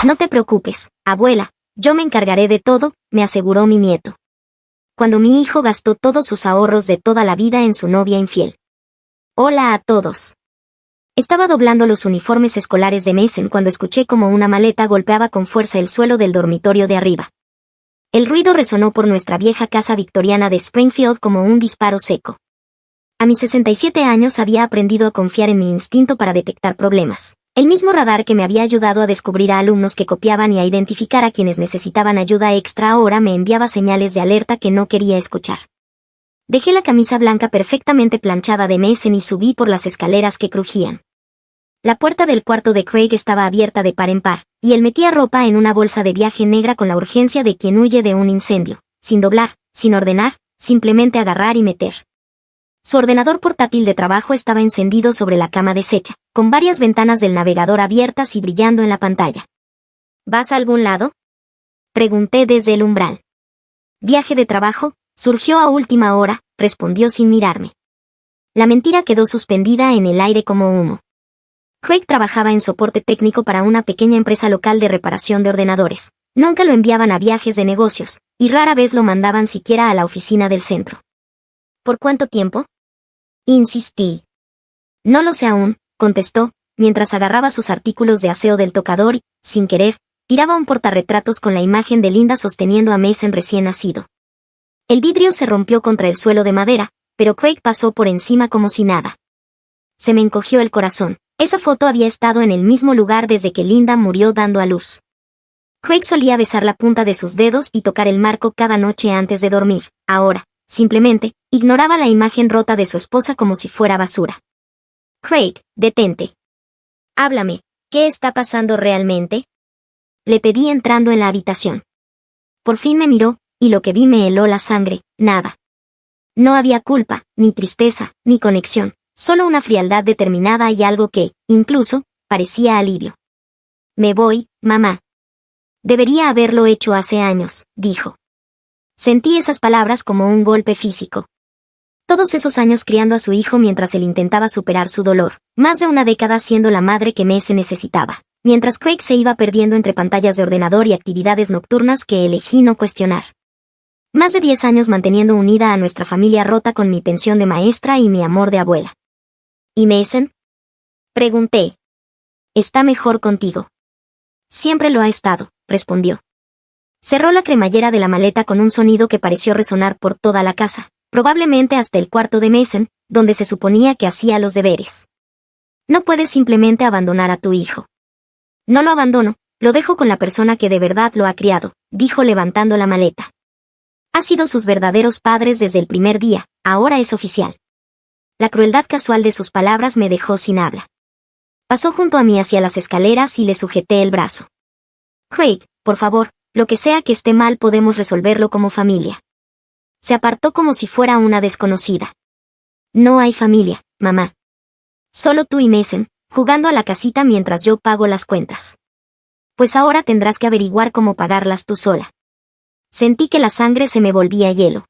No te preocupes, abuela, yo me encargaré de todo, me aseguró mi nieto. Cuando mi hijo gastó todos sus ahorros de toda la vida en su novia infiel. Hola a todos. Estaba doblando los uniformes escolares de Mason cuando escuché como una maleta golpeaba con fuerza el suelo del dormitorio de arriba. El ruido resonó por nuestra vieja casa victoriana de Springfield como un disparo seco. A mis 67 años había aprendido a confiar en mi instinto para detectar problemas. El mismo radar que me había ayudado a descubrir a alumnos que copiaban y a identificar a quienes necesitaban ayuda extra ahora me enviaba señales de alerta que no quería escuchar. Dejé la camisa blanca perfectamente planchada de Mason y subí por las escaleras que crujían. La puerta del cuarto de Craig estaba abierta de par en par, y él metía ropa en una bolsa de viaje negra con la urgencia de quien huye de un incendio, sin doblar, sin ordenar, simplemente agarrar y meter. Su ordenador portátil de trabajo estaba encendido sobre la cama deshecha, con varias ventanas del navegador abiertas y brillando en la pantalla. ¿Vas a algún lado? Pregunté desde el umbral. Viaje de trabajo, surgió a última hora, respondió sin mirarme. La mentira quedó suspendida en el aire como humo. Craig trabajaba en soporte técnico para una pequeña empresa local de reparación de ordenadores. Nunca lo enviaban a viajes de negocios, y rara vez lo mandaban siquiera a la oficina del centro. ¿Por cuánto tiempo? Insistí. No lo sé aún, contestó, mientras agarraba sus artículos de aseo del tocador y, sin querer, tiraba un portarretratos con la imagen de Linda sosteniendo a Mason recién nacido. El vidrio se rompió contra el suelo de madera, pero Craig pasó por encima como si nada. Se me encogió el corazón. Esa foto había estado en el mismo lugar desde que Linda murió dando a luz. Craig solía besar la punta de sus dedos y tocar el marco cada noche antes de dormir. Ahora, simplemente, ignoraba la imagen rota de su esposa como si fuera basura. Craig, detente. Háblame, ¿qué está pasando realmente? Le pedí entrando en la habitación. Por fin me miró, y lo que vi me heló la sangre, nada. No había culpa, ni tristeza, ni conexión, solo una frialdad determinada y algo que, incluso, parecía alivio. Me voy, mamá. Debería haberlo hecho hace años, dijo. Sentí esas palabras como un golpe físico. Todos esos años criando a su hijo mientras él intentaba superar su dolor, más de una década siendo la madre que Mason necesitaba, mientras Craig se iba perdiendo entre pantallas de ordenador y actividades nocturnas que elegí no cuestionar. Más de 10 años manteniendo unida a nuestra familia rota con mi pensión de maestra y mi amor de abuela. ¿Y Mason? Pregunté. ¿Está mejor contigo? Siempre lo ha estado, respondió. Cerró la cremallera de la maleta con un sonido que pareció resonar por toda la casa, probablemente hasta el cuarto de Mason, donde se suponía que hacía los deberes. No puedes simplemente abandonar a tu hijo. No lo abandono, lo dejo con la persona que de verdad lo ha criado, dijo levantando la maleta. Ha sido sus verdaderos padres desde el primer día, ahora es oficial. La crueldad casual de sus palabras me dejó sin habla. Pasó junto a mí hacia las escaleras y le sujeté el brazo. Craig, por favor, lo que sea que esté mal podemos resolverlo como familia. Se apartó como si fuera una desconocida. No hay familia, mamá. Solo tú y Mason, jugando a la casita mientras yo pago las cuentas. Pues ahora tendrás que averiguar cómo pagarlas tú sola. Sentí que la sangre se me volvía hielo.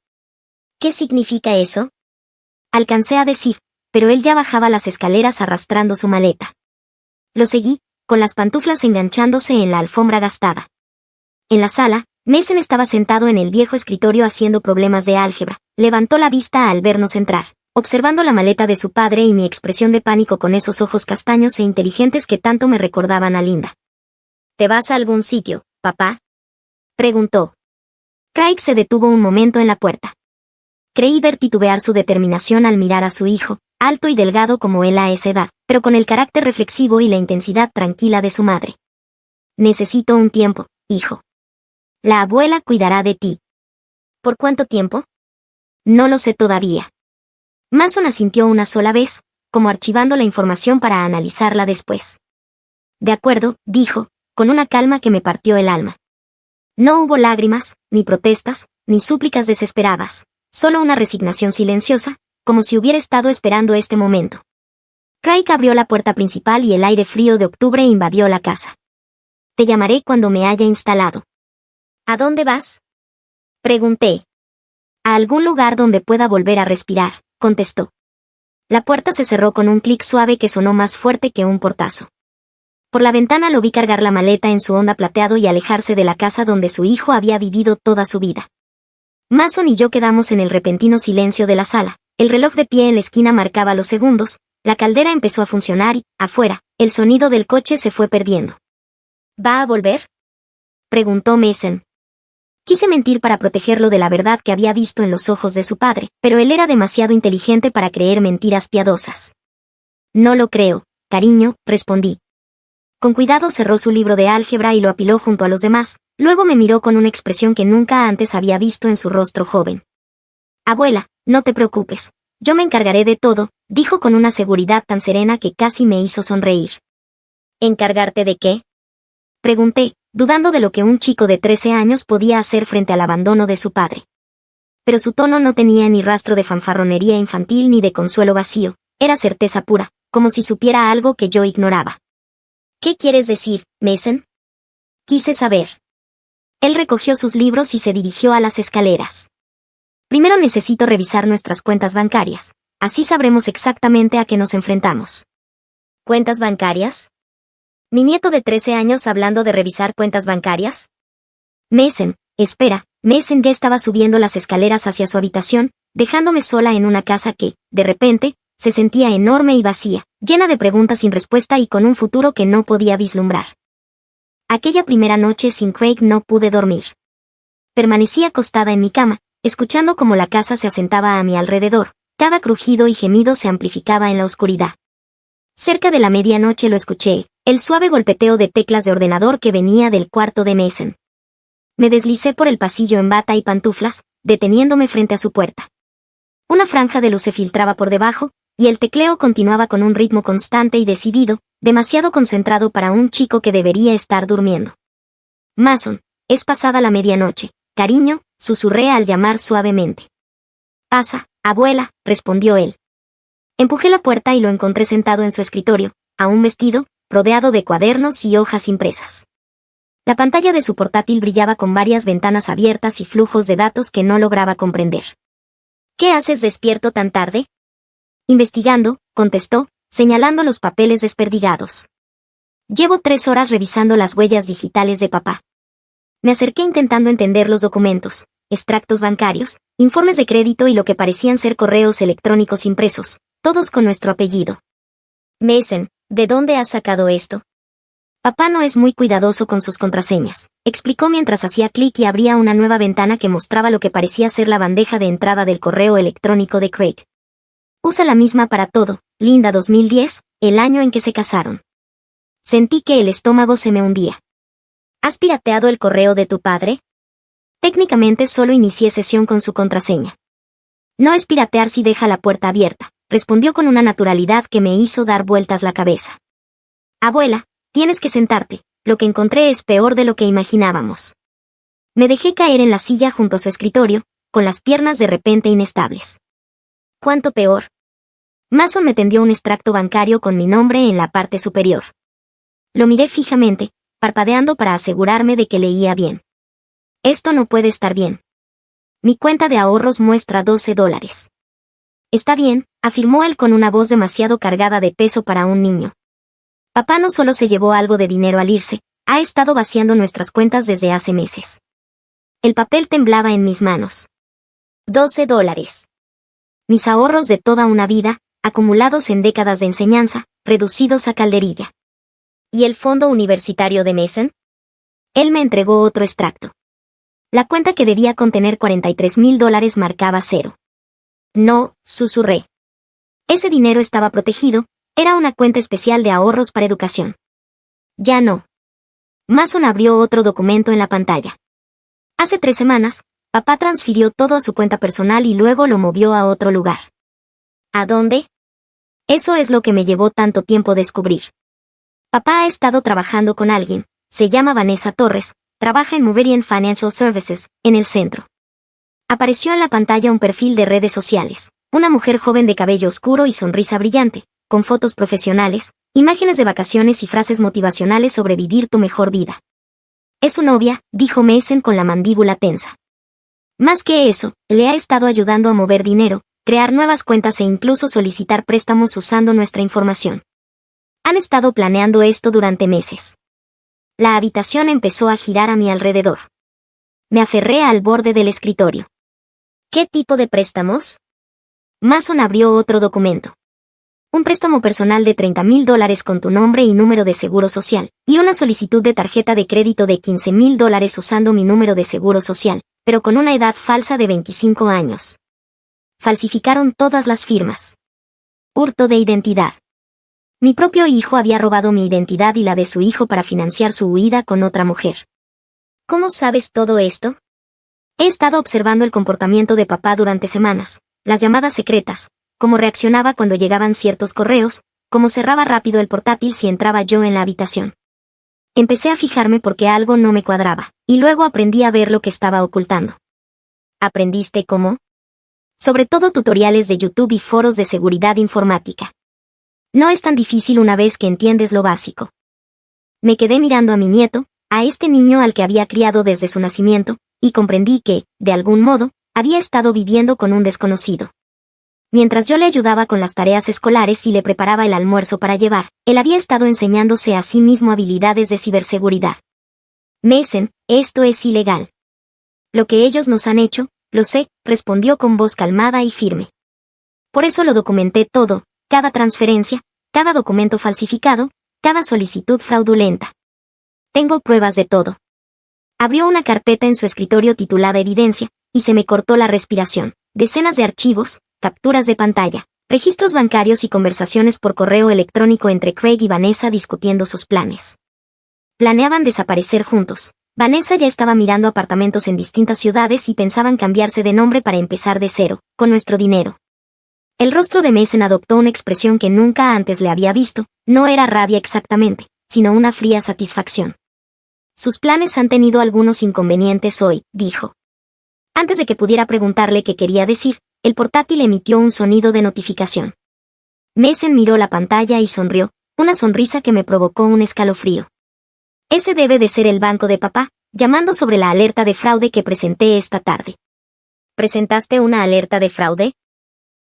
¿Qué significa eso? Alcancé a decir, pero él ya bajaba las escaleras arrastrando su maleta. Lo seguí, con las pantuflas enganchándose en la alfombra gastada. En la sala, Mason estaba sentado en el viejo escritorio haciendo problemas de álgebra. Levantó la vista al vernos entrar, observando la maleta de su padre y mi expresión de pánico con esos ojos castaños e inteligentes que tanto me recordaban a Linda. ¿Te vas a algún sitio, papá? Preguntó. Craig se detuvo un momento en la puerta. Creí ver titubear su determinación al mirar a su hijo, alto y delgado como él a esa edad, pero con el carácter reflexivo y la intensidad tranquila de su madre. Necesito un tiempo, hijo. La abuela cuidará de ti. ¿Por cuánto tiempo? No lo sé todavía. Mason asintió una sola vez, como archivando la información para analizarla después. De acuerdo, dijo, con una calma que me partió el alma. No hubo lágrimas, ni protestas, ni súplicas desesperadas, solo una resignación silenciosa, como si hubiera estado esperando este momento. Craig abrió la puerta principal y el aire frío de octubre invadió la casa. Te llamaré cuando me haya instalado. ¿A dónde vas? Pregunté. A algún lugar donde pueda volver a respirar, contestó. La puerta se cerró con un clic suave que sonó más fuerte que un portazo. Por la ventana lo vi cargar la maleta en su Honda plateado y alejarse de la casa donde su hijo había vivido toda su vida. Mason y yo quedamos en el repentino silencio de la sala. El reloj de pie en la esquina marcaba los segundos, la caldera empezó a funcionar y, afuera, el sonido del coche se fue perdiendo. ¿Va a volver?, preguntó Mason. Quise mentir para protegerlo de la verdad que había visto en los ojos de su padre, pero él era demasiado inteligente para creer mentiras piadosas. No lo creo, cariño, respondí. Con cuidado cerró su libro de álgebra y lo apiló junto a los demás, luego me miró con una expresión que nunca antes había visto en su rostro joven. Abuela, no te preocupes, yo me encargaré de todo, dijo con una seguridad tan serena que casi me hizo sonreír. ¿Encargarte de qué?, pregunté, dudando de lo que un chico de 13 años podía hacer frente al abandono de su padre. Pero su tono no tenía ni rastro de fanfarronería infantil ni de consuelo vacío, era certeza pura, como si supiera algo que yo ignoraba. ¿Qué quieres decir, Mason?, quise saber. Él recogió sus libros y se dirigió a las escaleras. Primero necesito revisar nuestras cuentas bancarias, así sabremos exactamente a qué nos enfrentamos. ¿Cuentas bancarias? ¿Mi nieto de 13 años hablando de revisar cuentas bancarias? Mason, espera. Mason ya estaba subiendo las escaleras hacia su habitación, dejándome sola en una casa que, de repente, se sentía enorme y vacía, llena de preguntas sin respuesta y con un futuro que no podía vislumbrar. Aquella primera noche sin Craig no pude dormir. Permanecí acostada en mi cama, escuchando cómo la casa se asentaba a mi alrededor, cada crujido y gemido se amplificaba en la oscuridad. Cerca de la medianoche lo escuché, el suave golpeteo de teclas de ordenador que venía del cuarto de Mason. Me deslicé por el pasillo en bata y pantuflas, deteniéndome frente a su puerta. Una franja de luz se filtraba por debajo, y el tecleo continuaba con un ritmo constante y decidido, demasiado concentrado para un chico que debería estar durmiendo. Mason, es pasada la medianoche, cariño, susurré al llamar suavemente. Pasa, abuela, respondió él. Empujé la puerta y lo encontré sentado en su escritorio, aún vestido, rodeado de cuadernos y hojas impresas. La pantalla de su portátil brillaba con varias ventanas abiertas y flujos de datos que no lograba comprender. ¿Qué haces despierto tan tarde? Investigando, contestó, señalando los papeles desperdigados. Llevo 3 horas revisando las huellas digitales de papá. Me acerqué intentando entender los documentos, extractos bancarios, informes de crédito y lo que parecían ser correos electrónicos impresos, todos con nuestro apellido. Mason, ¿de dónde has sacado esto? Papá no es muy cuidadoso con sus contraseñas, explicó mientras hacía clic y abría una nueva ventana que mostraba lo que parecía ser la bandeja de entrada del correo electrónico de Craig. Usa la misma para todo, Linda 2010, el año en que se casaron. Sentí que el estómago se me hundía. ¿Has pirateado el correo de tu padre? Técnicamente solo inicié sesión con su contraseña. No es piratear si deja la puerta abierta, respondió con una naturalidad que me hizo dar vueltas la cabeza. Abuela, tienes que sentarte, lo que encontré es peor de lo que imaginábamos. Me dejé caer en la silla junto a su escritorio, con las piernas de repente inestables. ¿Cuánto peor? Mason me tendió un extracto bancario con mi nombre en la parte superior. Lo miré fijamente, parpadeando para asegurarme de que leía bien. Esto no puede estar bien. Mi cuenta de ahorros muestra $12. Está bien, afirmó él con una voz demasiado cargada de peso para un niño. Papá no solo se llevó algo de dinero al irse, ha estado vaciando nuestras cuentas desde hace meses. El papel temblaba en mis manos. $12. Mis ahorros de toda una vida, acumulados en décadas de enseñanza, reducidos a calderilla. ¿Y el fondo universitario de Mason? Él me entregó otro extracto. La cuenta que debía contener $43,000 marcaba 0. No, susurré. Ese dinero estaba protegido, era una cuenta especial de ahorros para educación. Ya no. Mason abrió otro documento en la pantalla. Hace 3 semanas, papá transfirió todo a su cuenta personal y luego lo movió a otro lugar. ¿A dónde? Eso es lo que me llevó tanto tiempo descubrir. Papá ha estado trabajando con alguien, se llama Vanessa Torres, trabaja en Meridian Financial Services, en el centro. Apareció en la pantalla un perfil de redes sociales, una mujer joven de cabello oscuro y sonrisa brillante, con fotos profesionales, imágenes de vacaciones y frases motivacionales sobre vivir tu mejor vida. Es su novia, dijo Mason con la mandíbula tensa. Más que eso, le ha estado ayudando a mover dinero, crear nuevas cuentas e incluso solicitar préstamos usando nuestra información. Han estado planeando esto durante meses. La habitación empezó a girar a mi alrededor. Me aferré al borde del escritorio. ¿Qué tipo de préstamos? Mason abrió otro documento. Un préstamo personal de $30,000 con tu nombre y número de seguro social, y una solicitud de tarjeta de crédito de $15,000 usando mi número de seguro social, pero con una edad falsa de 25 años. Falsificaron todas las firmas. Hurto de identidad. Mi propio hijo había robado mi identidad y la de su hijo para financiar su huida con otra mujer. ¿Cómo sabes todo esto? He estado observando el comportamiento de papá durante semanas, las llamadas secretas, cómo reaccionaba cuando llegaban ciertos correos, cómo cerraba rápido el portátil si entraba yo en la habitación. Empecé a fijarme porque algo no me cuadraba, y luego aprendí a ver lo que estaba ocultando. ¿Aprendiste cómo? Sobre todo tutoriales de YouTube y foros de seguridad informática. No es tan difícil una vez que entiendes lo básico. Me quedé mirando a mi nieto, a este niño al que había criado desde su nacimiento, y comprendí que, de algún modo, había estado viviendo con un desconocido. Mientras yo le ayudaba con las tareas escolares y le preparaba el almuerzo para llevar, él había estado enseñándose a sí mismo habilidades de ciberseguridad. Mason, esto es ilegal. Lo que ellos nos han hecho, lo sé, respondió con voz calmada y firme. Por eso lo documenté todo, cada transferencia, cada documento falsificado, cada solicitud fraudulenta. Tengo pruebas de todo. Abrió una carpeta en su escritorio titulada Evidencia, y se me cortó la respiración. Decenas de archivos, capturas de pantalla, registros bancarios y conversaciones por correo electrónico entre Craig y Vanessa discutiendo sus planes. Planeaban desaparecer juntos. Vanessa ya estaba mirando apartamentos en distintas ciudades y pensaban cambiarse de nombre para empezar de cero, con nuestro dinero. El rostro de Mason adoptó una expresión que nunca antes le había visto, no era rabia exactamente, sino una fría satisfacción. Sus planes han tenido algunos inconvenientes hoy, dijo. Antes de que pudiera preguntarle qué quería decir, el portátil emitió un sonido de notificación. Mason miró la pantalla y sonrió, una sonrisa que me provocó un escalofrío. Ese debe de ser el banco de papá, llamando sobre la alerta de fraude que presenté esta tarde. ¿Presentaste una alerta de fraude?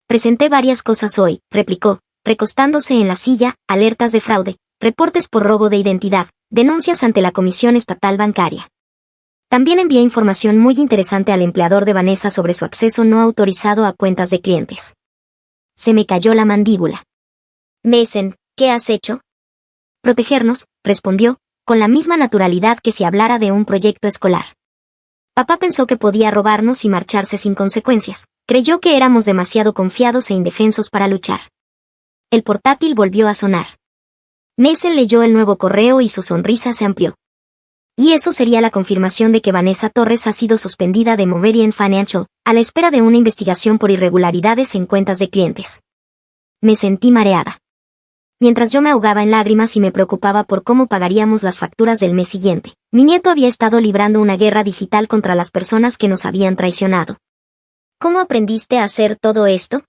Presenté varias cosas hoy, replicó, recostándose en la silla, alertas de fraude, reportes por robo de identidad, denuncias ante la Comisión Estatal Bancaria. También envié información muy interesante al empleador de Vanessa sobre su acceso no autorizado a cuentas de clientes. Se me cayó la mandíbula. Mason, ¿qué has hecho? Protegernos, respondió, con la misma naturalidad que si hablara de un proyecto escolar. Papá pensó que podía robarnos y marcharse sin consecuencias. Creyó que éramos demasiado confiados e indefensos para luchar. El portátil volvió a sonar. Mason leyó el nuevo correo y su sonrisa se amplió. Y eso sería la confirmación de que Vanessa Torres ha sido suspendida de Meridian Financial, a la espera de una investigación por irregularidades en cuentas de clientes. Me sentí mareada. Mientras yo me ahogaba en lágrimas y me preocupaba por cómo pagaríamos las facturas del mes siguiente, mi nieto había estado librando una guerra digital contra las personas que nos habían traicionado. ¿Cómo aprendiste a hacer todo esto?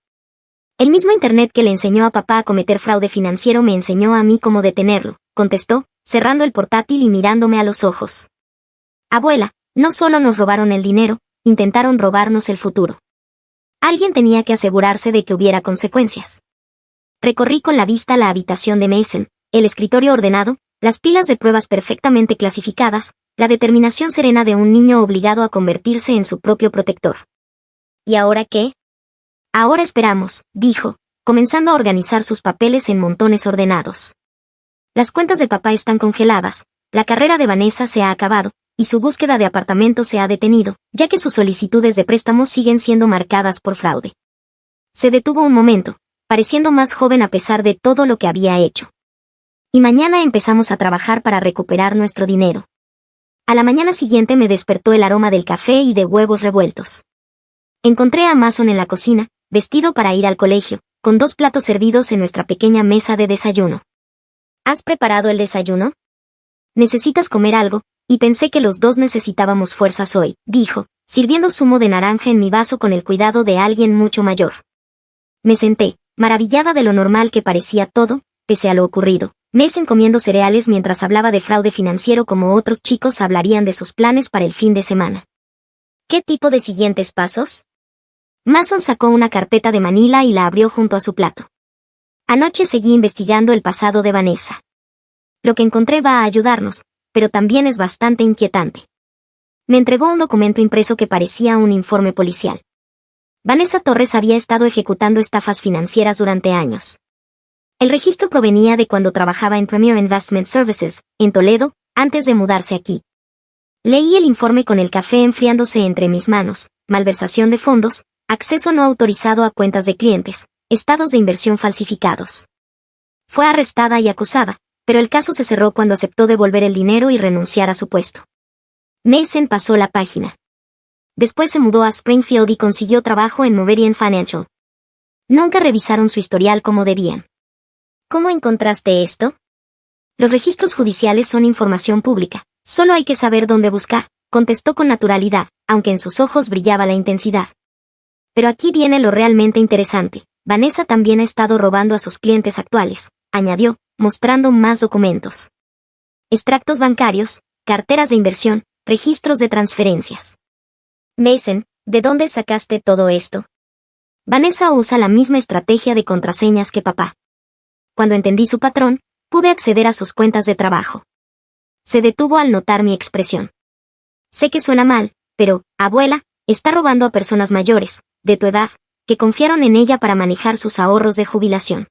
El mismo Internet que le enseñó a papá a cometer fraude financiero me enseñó a mí cómo detenerlo, contestó, cerrando el portátil y mirándome a los ojos. Abuela, no solo nos robaron el dinero, intentaron robarnos el futuro. Alguien tenía que asegurarse de que hubiera consecuencias. Recorrí con la vista la habitación de Mason, el escritorio ordenado, las pilas de pruebas perfectamente clasificadas, la determinación serena de un niño obligado a convertirse en su propio protector. ¿Y ahora qué? Ahora esperamos, dijo, comenzando a organizar sus papeles en montones ordenados. Las cuentas de papá están congeladas, la carrera de Vanessa se ha acabado, y su búsqueda de apartamento se ha detenido, ya que sus solicitudes de préstamo siguen siendo marcadas por fraude. Se detuvo un momento, pareciendo más joven a pesar de todo lo que había hecho. Y mañana empezamos a trabajar para recuperar nuestro dinero. A la mañana siguiente me despertó el aroma del café y de huevos revueltos. Encontré a Mason en la cocina, vestido para ir al colegio, con 2 platos servidos en nuestra pequeña mesa de desayuno. ¿Has preparado el desayuno? Necesitas comer algo, y pensé que los dos necesitábamos fuerzas hoy, dijo, sirviendo zumo de naranja en mi vaso con el cuidado de alguien mucho mayor. Me senté, maravillada de lo normal que parecía todo, pese a lo ocurrido. Mason comiendo cereales mientras hablaba de fraude financiero como otros chicos hablarían de sus planes para el fin de semana. ¿Qué tipo de siguientes pasos? Mason sacó una carpeta de manila y la abrió junto a su plato. Anoche seguí investigando el pasado de Vanessa. Lo que encontré va a ayudarnos, pero también es bastante inquietante. Me entregó un documento impreso que parecía un informe policial. Vanessa Torres había estado ejecutando estafas financieras durante años. El registro provenía de cuando trabajaba en Premier Investment Services, en Toledo, antes de mudarse aquí. Leí el informe con el café enfriándose entre mis manos: malversación de fondos, acceso no autorizado a cuentas de clientes, estados de inversión falsificados. Fue arrestada y acusada, pero el caso se cerró cuando aceptó devolver el dinero y renunciar a su puesto. Mason pasó la página. Después se mudó a Springfield y consiguió trabajo en Meridian Financial. Nunca revisaron su historial como debían. ¿Cómo encontraste esto? Los registros judiciales son información pública. Solo hay que saber dónde buscar, contestó con naturalidad, aunque en sus ojos brillaba la intensidad. Pero aquí viene lo realmente interesante. Vanessa también ha estado robando a sus clientes actuales, añadió, mostrando más documentos. Extractos bancarios, carteras de inversión, registros de transferencias. Mason, ¿de dónde sacaste todo esto? Vanessa usa la misma estrategia de contraseñas que papá. Cuando entendí su patrón, pude acceder a sus cuentas de trabajo. Se detuvo al notar mi expresión. Sé que suena mal, pero, abuela, está robando a personas mayores, de tu edad, que confiaron en ella para manejar sus ahorros de jubilación.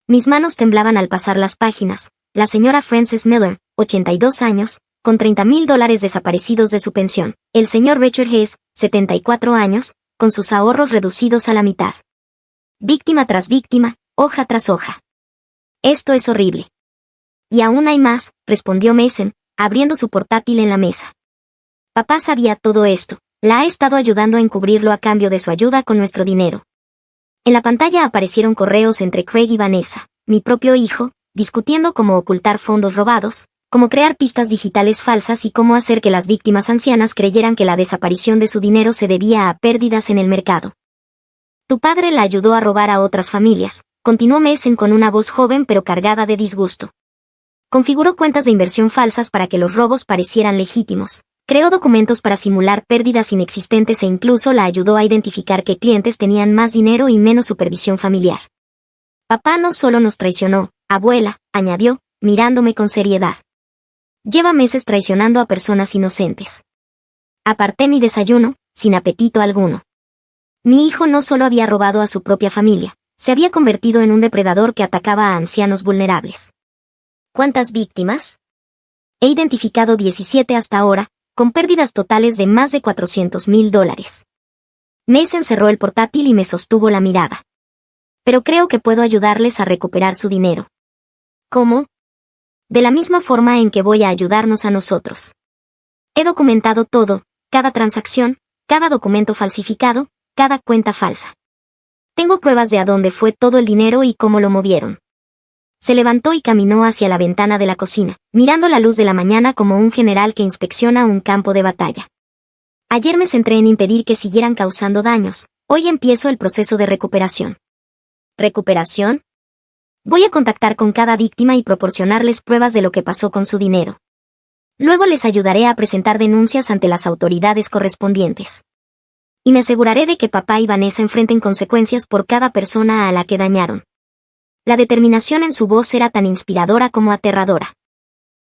Mis manos temblaban al pasar las páginas. La señora Frances Miller, 82 años, con $30,000 desaparecidos de su pensión. El señor Richard Hess, 74 años, con sus ahorros reducidos a la mitad. Víctima tras víctima, hoja tras hoja. Esto es horrible. Y aún hay más, respondió Mason, abriendo su portátil en la mesa. Papá sabía todo esto. La ha estado ayudando a encubrirlo a cambio de su ayuda con nuestro dinero. En la pantalla aparecieron correos entre Craig y Vanessa, mi propio hijo, discutiendo cómo ocultar fondos robados, cómo crear pistas digitales falsas y cómo hacer que las víctimas ancianas creyeran que la desaparición de su dinero se debía a pérdidas en el mercado. Tu padre la ayudó a robar a otras familias, continuó Mason con una voz joven pero cargada de disgusto. Configuró cuentas de inversión falsas para que los robos parecieran legítimos. Creó documentos para simular pérdidas inexistentes e incluso la ayudó a identificar qué clientes tenían más dinero y menos supervisión familiar. Papá no solo nos traicionó, abuela, añadió, mirándome con seriedad. Lleva meses traicionando a personas inocentes. Aparté mi desayuno, sin apetito alguno. Mi hijo no solo había robado a su propia familia, se había convertido en un depredador que atacaba a ancianos vulnerables. ¿Cuántas víctimas? He identificado 17 hasta ahora, con pérdidas totales de más de $400,000. Mason cerró el portátil y me sostuvo la mirada. Pero creo que puedo ayudarles a recuperar su dinero. ¿Cómo? De la misma forma en que voy a ayudarnos a nosotros. He documentado todo, cada transacción, cada documento falsificado, cada cuenta falsa. Tengo pruebas de a dónde fue todo el dinero y cómo lo movieron. Se levantó y caminó hacia la ventana de la cocina, mirando la luz de la mañana como un general que inspecciona un campo de batalla. Ayer me centré en impedir que siguieran causando daños, hoy empiezo el proceso de recuperación. ¿Recuperación? Voy a contactar con cada víctima y proporcionarles pruebas de lo que pasó con su dinero. Luego les ayudaré a presentar denuncias ante las autoridades correspondientes. Y me aseguraré de que papá y Vanessa enfrenten consecuencias por cada persona a la que dañaron. La determinación en su voz era tan inspiradora como aterradora.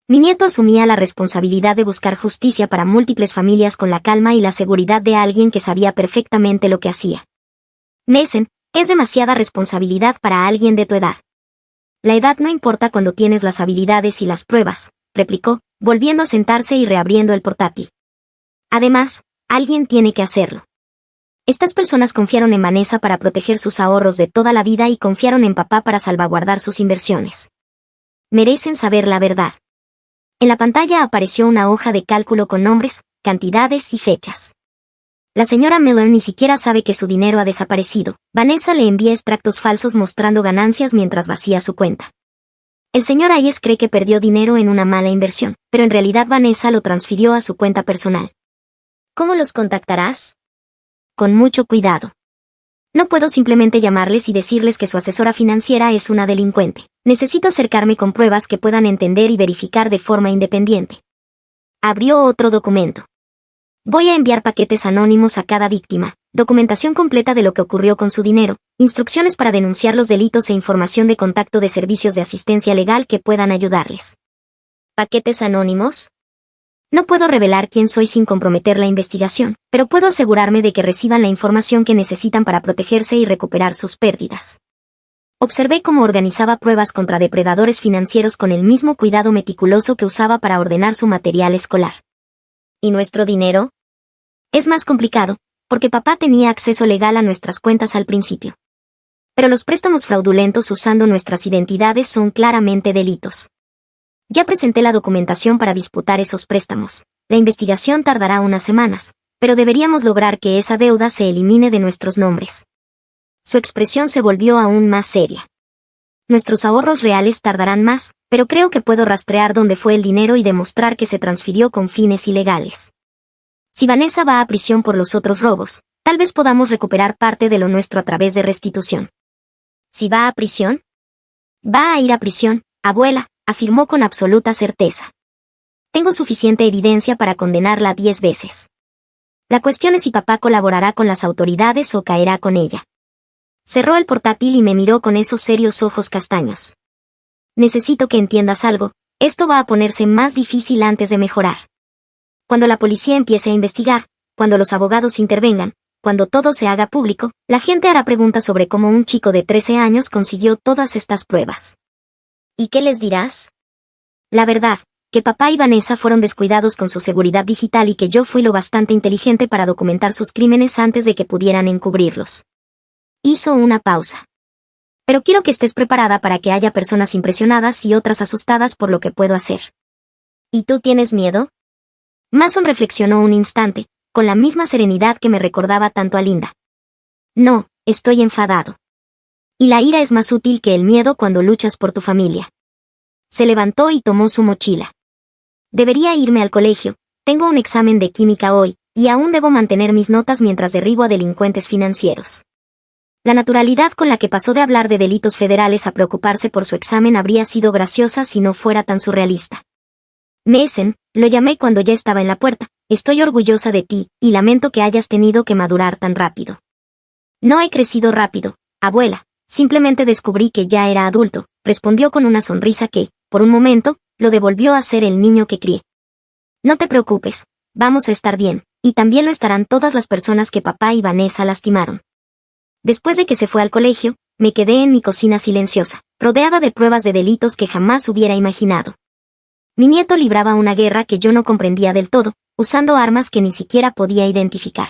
Mi nieto asumía la responsabilidad de buscar justicia para múltiples familias con la calma y la seguridad de alguien que sabía perfectamente lo que hacía. Mason, es demasiada responsabilidad para alguien de tu edad. La edad no importa cuando tienes las habilidades y las pruebas, replicó, volviendo a sentarse y reabriendo el portátil. Además, alguien tiene que hacerlo. Estas personas confiaron en Vanessa para proteger sus ahorros de toda la vida y confiaron en papá para salvaguardar sus inversiones. Merecen saber la verdad. En la pantalla apareció una hoja de cálculo con nombres, cantidades y fechas. La señora Miller ni siquiera sabe que su dinero ha desaparecido. Vanessa le envía extractos falsos mostrando ganancias mientras vacía su cuenta. El señor Hayes cree que perdió dinero en una mala inversión, pero en realidad Vanessa lo transfirió a su cuenta personal. ¿Cómo los contactarás? Con mucho cuidado. No puedo simplemente llamarles y decirles que su asesora financiera es una delincuente. Necesito acercarme con pruebas que puedan entender y verificar de forma independiente. Abrió otro documento. Voy a enviar paquetes anónimos a cada víctima, documentación completa de lo que ocurrió con su dinero, instrucciones para denunciar los delitos e información de contacto de servicios de asistencia legal que puedan ayudarles. ¿Paquetes anónimos? No puedo revelar quién soy sin comprometer la investigación, pero puedo asegurarme de que reciban la información que necesitan para protegerse y recuperar sus pérdidas. Observé cómo organizaba pruebas contra depredadores financieros con el mismo cuidado meticuloso que usaba para ordenar su material escolar. ¿Y nuestro dinero? Es más complicado, porque papá tenía acceso legal a nuestras cuentas al principio. Pero los préstamos fraudulentos usando nuestras identidades son claramente delitos. Ya presenté la documentación para disputar esos préstamos. La investigación tardará unas semanas, pero deberíamos lograr que esa deuda se elimine de nuestros nombres. Su expresión se volvió aún más seria. Nuestros ahorros reales tardarán más, pero creo que puedo rastrear dónde fue el dinero y demostrar que se transfirió con fines ilegales. Si Vanessa va a prisión por los otros robos, tal vez podamos recuperar parte de lo nuestro a través de restitución. ¿Si va a prisión? Va a ir a prisión, abuela, afirmó con absoluta certeza. Tengo suficiente evidencia para condenarla 10 veces. La cuestión es si papá colaborará con las autoridades o caerá con ella. Cerró el portátil y me miró con esos serios ojos castaños. Necesito que entiendas algo, esto va a ponerse más difícil antes de mejorar. Cuando la policía empiece a investigar, cuando los abogados intervengan, cuando todo se haga público, la gente hará preguntas sobre cómo un chico de 13 años consiguió todas estas pruebas. ¿Y qué les dirás? La verdad, que papá y Vanessa fueron descuidados con su seguridad digital y que yo fui lo bastante inteligente para documentar sus crímenes antes de que pudieran encubrirlos. Hizo una pausa. Pero quiero que estés preparada para que haya personas impresionadas y otras asustadas por lo que puedo hacer. ¿Y tú tienes miedo? Mason reflexionó un instante, con la misma serenidad que me recordaba tanto a Linda. No, estoy enfadado. Y la ira es más útil que el miedo cuando luchas por tu familia. Se levantó y tomó su mochila. Debería irme al colegio, tengo un examen de química hoy, y aún debo mantener mis notas mientras derribo a delincuentes financieros. La naturalidad con la que pasó de hablar de delitos federales a preocuparse por su examen habría sido graciosa si no fuera tan surrealista. Mason, lo llamé cuando ya estaba en la puerta, estoy orgullosa de ti, y lamento que hayas tenido que madurar tan rápido. No he crecido rápido, abuela, simplemente descubrí que ya era adulto, respondió con una sonrisa que, por un momento, lo devolvió a ser el niño que crié. No te preocupes, vamos a estar bien, y también lo estarán todas las personas que papá y Vanessa lastimaron. Después de que se fue al colegio, me quedé en mi cocina silenciosa, rodeada de pruebas de delitos que jamás hubiera imaginado. Mi nieto libraba una guerra que yo no comprendía del todo, usando armas que ni siquiera podía identificar.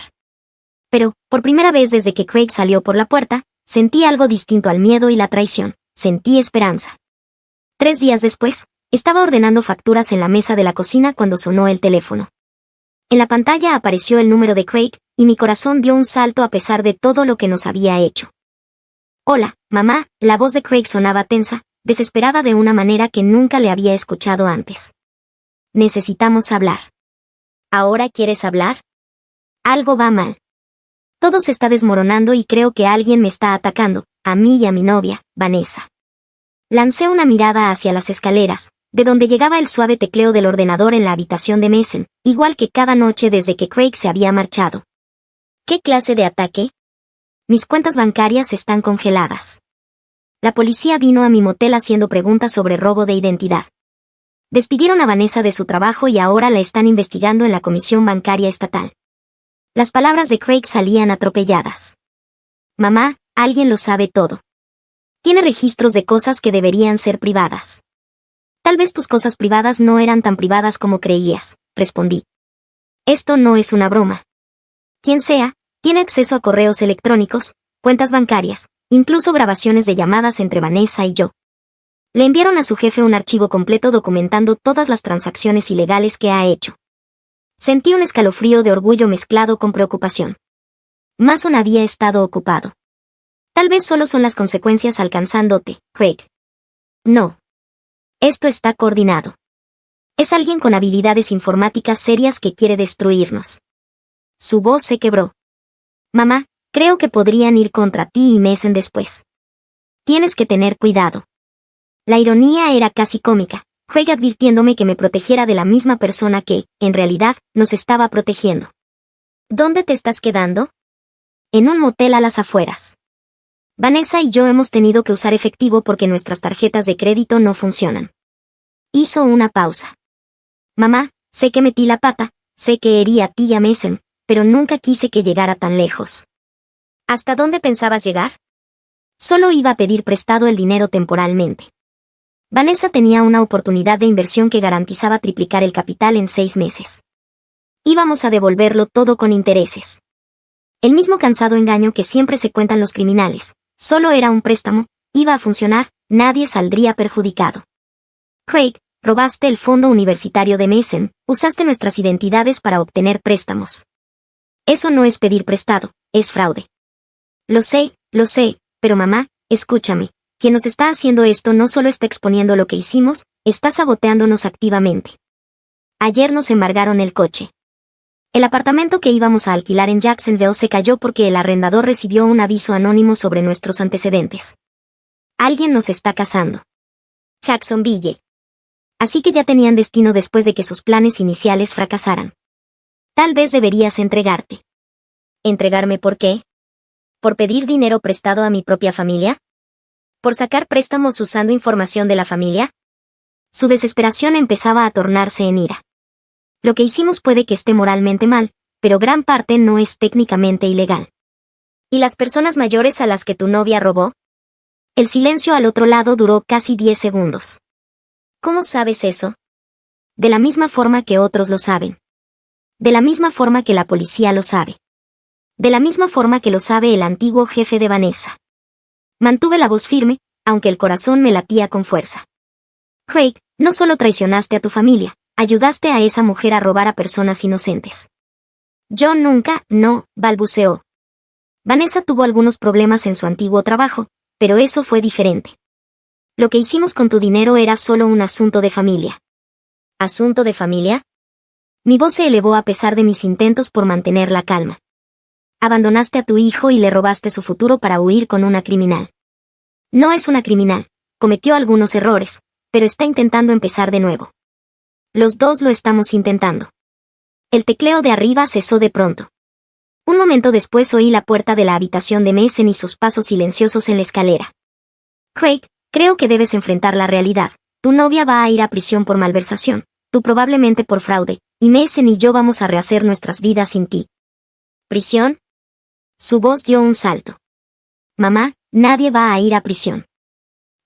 Pero, por primera vez desde que Craig salió por la puerta, sentí algo distinto al miedo y la traición, sentí esperanza. 3 días después, estaba ordenando facturas en la mesa de la cocina cuando sonó el teléfono. En la pantalla apareció el número de Craig, y mi corazón dio un salto a pesar de todo lo que nos había hecho. Hola, mamá, la voz de Craig sonaba tensa, desesperada de una manera que nunca le había escuchado antes. Necesitamos hablar. ¿Ahora quieres hablar? Algo va mal. Todo se está desmoronando y creo que alguien me está atacando, a mí y a mi novia, Vanessa. Lancé una mirada hacia las escaleras, de donde llegaba el suave tecleo del ordenador en la habitación de Mason, igual que cada noche desde que Craig se había marchado. ¿Qué clase de ataque? Mis cuentas bancarias están congeladas. La policía vino a mi motel haciendo preguntas sobre robo de identidad. Despidieron a Vanessa de su trabajo y ahora la están investigando en la Comisión Bancaria Estatal. Las palabras de Craig salían atropelladas. Mamá, alguien lo sabe todo. Tiene registros de cosas que deberían ser privadas. Tal vez tus cosas privadas no eran tan privadas como creías, respondí. Esto no es una broma. Quien sea, tiene acceso a correos electrónicos, cuentas bancarias, incluso grabaciones de llamadas entre Vanessa y yo. Le enviaron a su jefe un archivo completo documentando todas las transacciones ilegales que ha hecho. Sentí un escalofrío de orgullo mezclado con preocupación. Mason había estado ocupado. Tal vez solo son las consecuencias alcanzándote, Craig. No. Esto está coordinado. Es alguien con habilidades informáticas serias que quiere destruirnos. Su voz se quebró. Mamá, creo que podrían ir contra ti y Mason después. Tienes que tener cuidado. La ironía era casi cómica, Craig advirtiéndome que me protegiera de la misma persona que, en realidad, nos estaba protegiendo. ¿Dónde te estás quedando? En un motel a las afueras. Vanessa y yo hemos tenido que usar efectivo porque nuestras tarjetas de crédito no funcionan. Hizo una pausa. Mamá, sé que metí la pata, sé que herí a ti y a Mason, pero nunca quise que llegara tan lejos. ¿Hasta dónde pensabas llegar? Solo iba a pedir prestado el dinero temporalmente. Vanessa tenía una oportunidad de inversión que garantizaba triplicar el capital en 6 meses. Íbamos a devolverlo todo con intereses. El mismo cansado engaño que siempre se cuentan los criminales. Solo era un préstamo, iba a funcionar, nadie saldría perjudicado. Craig, robaste el fondo universitario de Mason, usaste nuestras identidades para obtener préstamos. Eso no es pedir prestado, es fraude. Lo sé, pero mamá, escúchame, quien nos está haciendo esto no solo está exponiendo lo que hicimos, está saboteándonos activamente. Ayer nos embargaron el coche. El apartamento que íbamos a alquilar en Jacksonville se cayó porque el arrendador recibió un aviso anónimo sobre nuestros antecedentes. Alguien nos está cazando. Jacksonville. Así que ya tenían destino después de que sus planes iniciales fracasaran. Tal vez deberías entregarte. ¿Entregarme por qué? ¿Por pedir dinero prestado a mi propia familia? ¿Por sacar préstamos usando información de la familia? Su desesperación empezaba a tornarse en ira. Lo que hicimos puede que esté moralmente mal, pero gran parte no es técnicamente ilegal. ¿Y las personas mayores a las que tu novia robó? El silencio al otro lado duró casi 10 segundos. ¿Cómo sabes eso? De la misma forma que otros lo saben. De la misma forma que la policía lo sabe. De la misma forma que lo sabe el antiguo jefe de Vanessa. Mantuve la voz firme, aunque el corazón me latía con fuerza. Craig, no solo traicionaste a tu familia, ayudaste a esa mujer a robar a personas inocentes. Yo nunca, no, balbuceó. Vanessa tuvo algunos problemas en su antiguo trabajo, pero eso fue diferente. Lo que hicimos con tu dinero era solo un asunto de familia. ¿Asunto de familia? Mi voz se elevó a pesar de mis intentos por mantener la calma. Abandonaste a tu hijo y le robaste su futuro para huir con una criminal. No es una criminal, cometió algunos errores, pero está intentando empezar de nuevo. Los dos lo estamos intentando. El tecleo de arriba cesó de pronto. Un momento después oí la puerta de la habitación de Mason y sus pasos silenciosos en la escalera. Craig, creo que debes enfrentar la realidad. Tu novia va a ir a prisión por malversación, tú probablemente por fraude, y Mason y yo vamos a rehacer nuestras vidas sin ti. ¿Prisión? Su voz dio un salto. Mamá, nadie va a ir a prisión.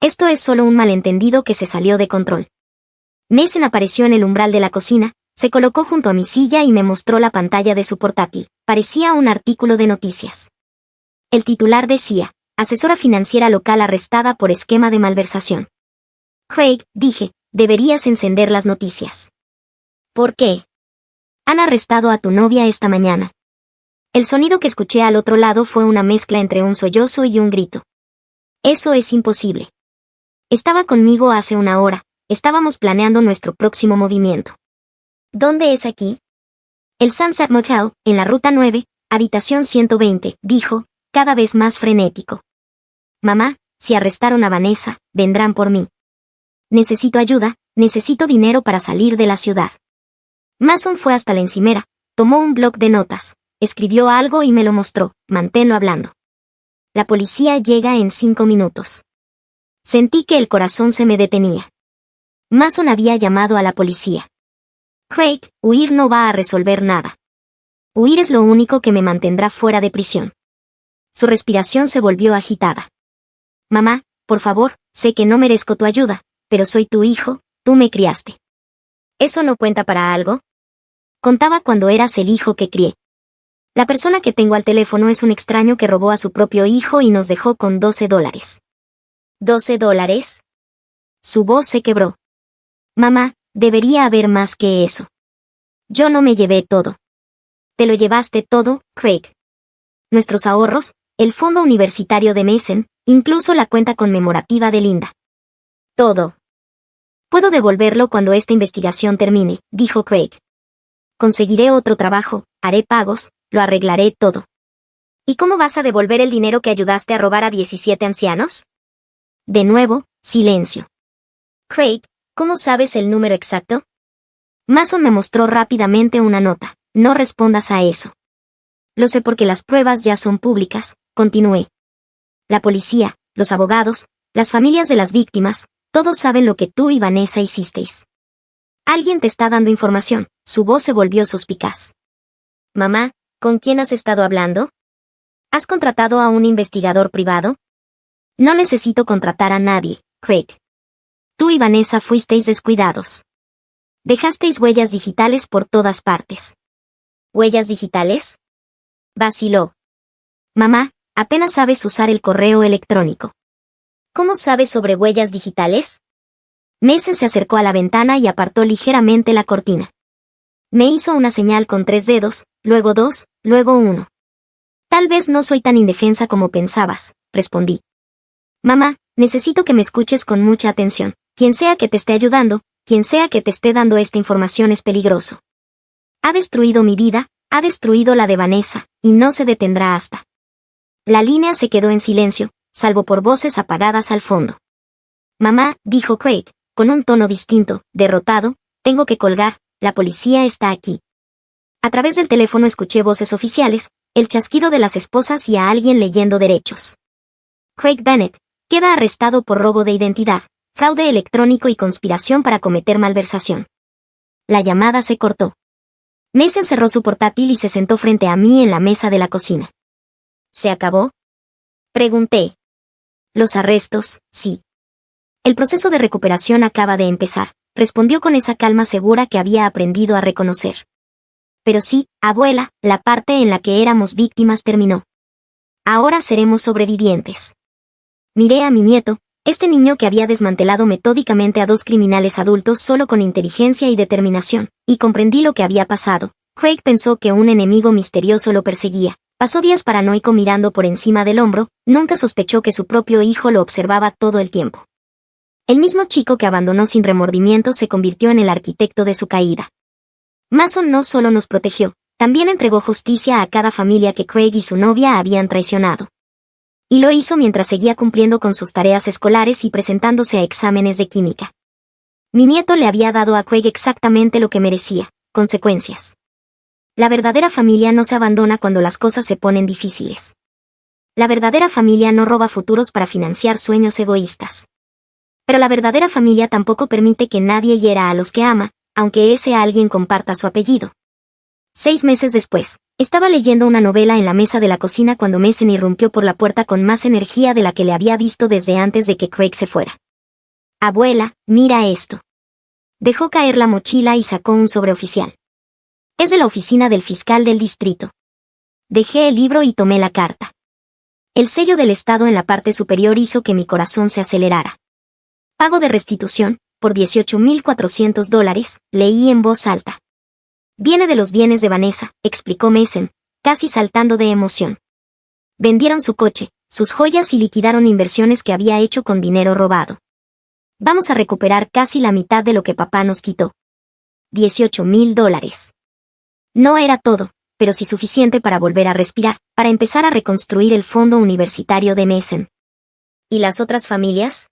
Esto es solo un malentendido que se salió de control. Mason apareció en el umbral de la cocina, se colocó junto a mi silla y me mostró la pantalla de su portátil. Parecía un artículo de noticias. El titular decía, asesora financiera local arrestada por esquema de malversación. Craig, dije, deberías encender las noticias. ¿Por qué? Han arrestado a tu novia esta mañana. El sonido que escuché al otro lado fue una mezcla entre un sollozo y un grito. Eso es imposible. Estaba conmigo hace una hora, estábamos planeando nuestro próximo movimiento. ¿Dónde es aquí? El Sunset Motel, en la ruta 9, habitación 120, dijo, cada vez más frenético. Mamá, si arrestaron a Vanessa, vendrán por mí. Necesito ayuda, necesito dinero para salir de la ciudad. Mason fue hasta la encimera, tomó un bloc de notas, escribió algo y me lo mostró, manténlo hablando. La policía llega en 5 minutos. Sentí que el corazón se me detenía. Mason había llamado a la policía. Craig, huir no va a resolver nada. Huir es lo único que me mantendrá fuera de prisión. Su respiración se volvió agitada. Mamá, por favor, sé que no merezco tu ayuda, pero soy tu hijo, tú me criaste. ¿Eso no cuenta para algo? Contaba cuando eras el hijo que crié. La persona que tengo al teléfono es un extraño que robó a su propio hijo y nos dejó con $12. ¿$12? Su voz se quebró. Mamá, debería haber más que eso. Yo no me llevé todo. Te lo llevaste todo, Craig. Nuestros ahorros, el fondo universitario de Mason, incluso la cuenta conmemorativa de Linda. Todo. Puedo devolverlo cuando esta investigación termine, dijo Craig. Conseguiré otro trabajo, haré pagos, lo arreglaré todo. ¿Y cómo vas a devolver el dinero que ayudaste a robar a 17 ancianos? De nuevo, silencio. Craig, ¿cómo sabes el número exacto? Mason me mostró rápidamente una nota. No respondas a eso. Lo sé porque las pruebas ya son públicas, continué. la policía, los abogados, las familias de las víctimas, todos saben lo que tú y Vanessa hicisteis. Alguien te está dando información. Su voz se volvió suspicaz. Mamá, ¿con quién has estado hablando? ¿Has contratado a un investigador privado? No necesito contratar a nadie, Craig. Tú y Vanessa fuisteis descuidados. Dejasteis huellas digitales por todas partes. ¿Huellas digitales? Vaciló. Mamá, apenas sabes usar el correo electrónico. ¿Cómo sabes sobre huellas digitales? Mason se acercó a la ventana y apartó ligeramente la cortina. Me hizo una señal con 3 dedos, luego 2, luego 1. Tal vez no soy tan indefensa como pensabas, respondí. Mamá, necesito que me escuches con mucha atención. Quien sea que te esté ayudando, quien sea que te esté dando esta información es peligroso. Ha destruido mi vida, ha destruido la de Vanessa, y no se detendrá hasta. La línea se quedó en silencio, salvo por voces apagadas al fondo. Mamá, dijo Craig, con un tono distinto, derrotado, tengo que colgar, la policía está aquí. A través del teléfono escuché voces oficiales, el chasquido de las esposas y a alguien leyendo derechos. Craig Bennett queda arrestado por robo de identidad, fraude electrónico y conspiración para cometer malversación. La llamada se cortó. Mason cerró su portátil y se sentó frente a mí en la mesa de la cocina. ¿Se acabó? Pregunté. Los arrestos, sí. El proceso de recuperación acaba de empezar, respondió con esa calma segura que había aprendido a reconocer. Pero sí, abuela, la parte en la que éramos víctimas terminó. Ahora seremos sobrevivientes. Miré a mi nieto, este niño que había desmantelado metódicamente a 2 criminales adultos solo con inteligencia y determinación, y comprendí lo que había pasado. Craig pensó que un enemigo misterioso lo perseguía. Pasó días paranoico mirando por encima del hombro, nunca sospechó que su propio hijo lo observaba todo el tiempo. El mismo chico que abandonó sin remordimiento se convirtió en el arquitecto de su caída. Mason no solo nos protegió, también entregó justicia a cada familia que Craig y su novia habían traicionado. Y lo hizo mientras seguía cumpliendo con sus tareas escolares y presentándose a exámenes de química. Mi nieto le había dado a Craig exactamente lo que merecía, consecuencias. La verdadera familia no se abandona cuando las cosas se ponen difíciles. La verdadera familia no roba futuros para financiar sueños egoístas. Pero la verdadera familia tampoco permite que nadie hiera a los que ama, aunque ese alguien comparta su apellido. 6 meses después, estaba leyendo una novela en la mesa de la cocina cuando Mason irrumpió por la puerta con más energía de la que le había visto desde antes de que Craig se fuera. Abuela, mira esto. Dejó caer la mochila y sacó un sobreoficial. Es de la oficina del fiscal del distrito. Dejé el libro y tomé la carta. El sello del Estado en la parte superior hizo que mi corazón se acelerara. Pago de restitución, por $18,400, leí en voz alta. Viene de los bienes de Vanessa, explicó Mason, casi saltando de emoción. Vendieron su coche, sus joyas y liquidaron inversiones que había hecho con dinero robado. Vamos a recuperar casi la mitad de lo que papá nos quitó. $18,000. No era todo, pero sí suficiente para volver a respirar, para empezar a reconstruir el fondo universitario de Mason. ¿Y las otras familias?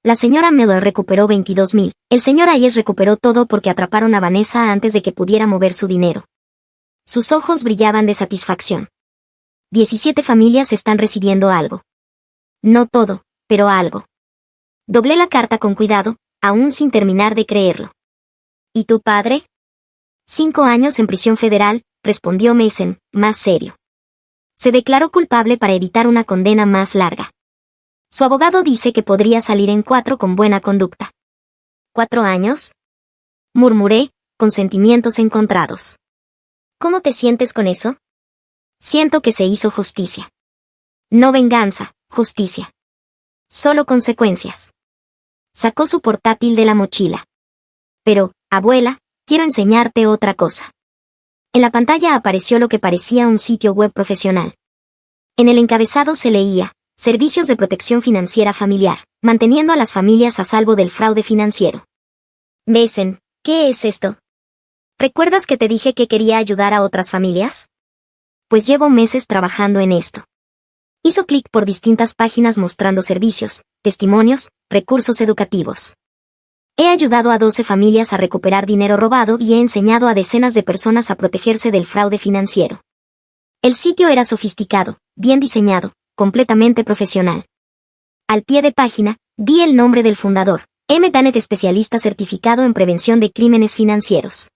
La señora Miller recuperó $22,000. El señor Ayers recuperó todo porque atraparon a Vanessa antes de que pudiera mover su dinero. Sus ojos brillaban de satisfacción. 17 familias están recibiendo algo. No todo, pero algo. Doblé la carta con cuidado, aún sin terminar de creerlo. ¿Y tu padre? 5 años en prisión federal, respondió Mason, más serio. Se declaró culpable para evitar una condena más larga. Su abogado dice que podría salir en 4 con buena conducta. ¿4 años? Murmuré, con sentimientos encontrados. ¿Cómo te sientes con eso? Siento que se hizo justicia. No venganza, justicia. Solo consecuencias. Sacó su portátil de la mochila. Pero, abuela, quiero enseñarte otra cosa. En la pantalla apareció lo que parecía un sitio web profesional. En el encabezado se leía, Servicios de Protección Financiera Familiar, manteniendo a las familias a salvo del fraude financiero. Mason, ¿qué es esto? ¿Recuerdas que te dije que quería ayudar a otras familias? Pues llevo meses trabajando en esto. Hizo clic por distintas páginas mostrando servicios, testimonios, recursos educativos. He ayudado a 12 familias a recuperar dinero robado y he enseñado a decenas de personas a protegerse del fraude financiero. El sitio era sofisticado, bien diseñado, completamente profesional. Al pie de página, vi el nombre del fundador, M. Bennett, especialista certificado en prevención de crímenes financieros.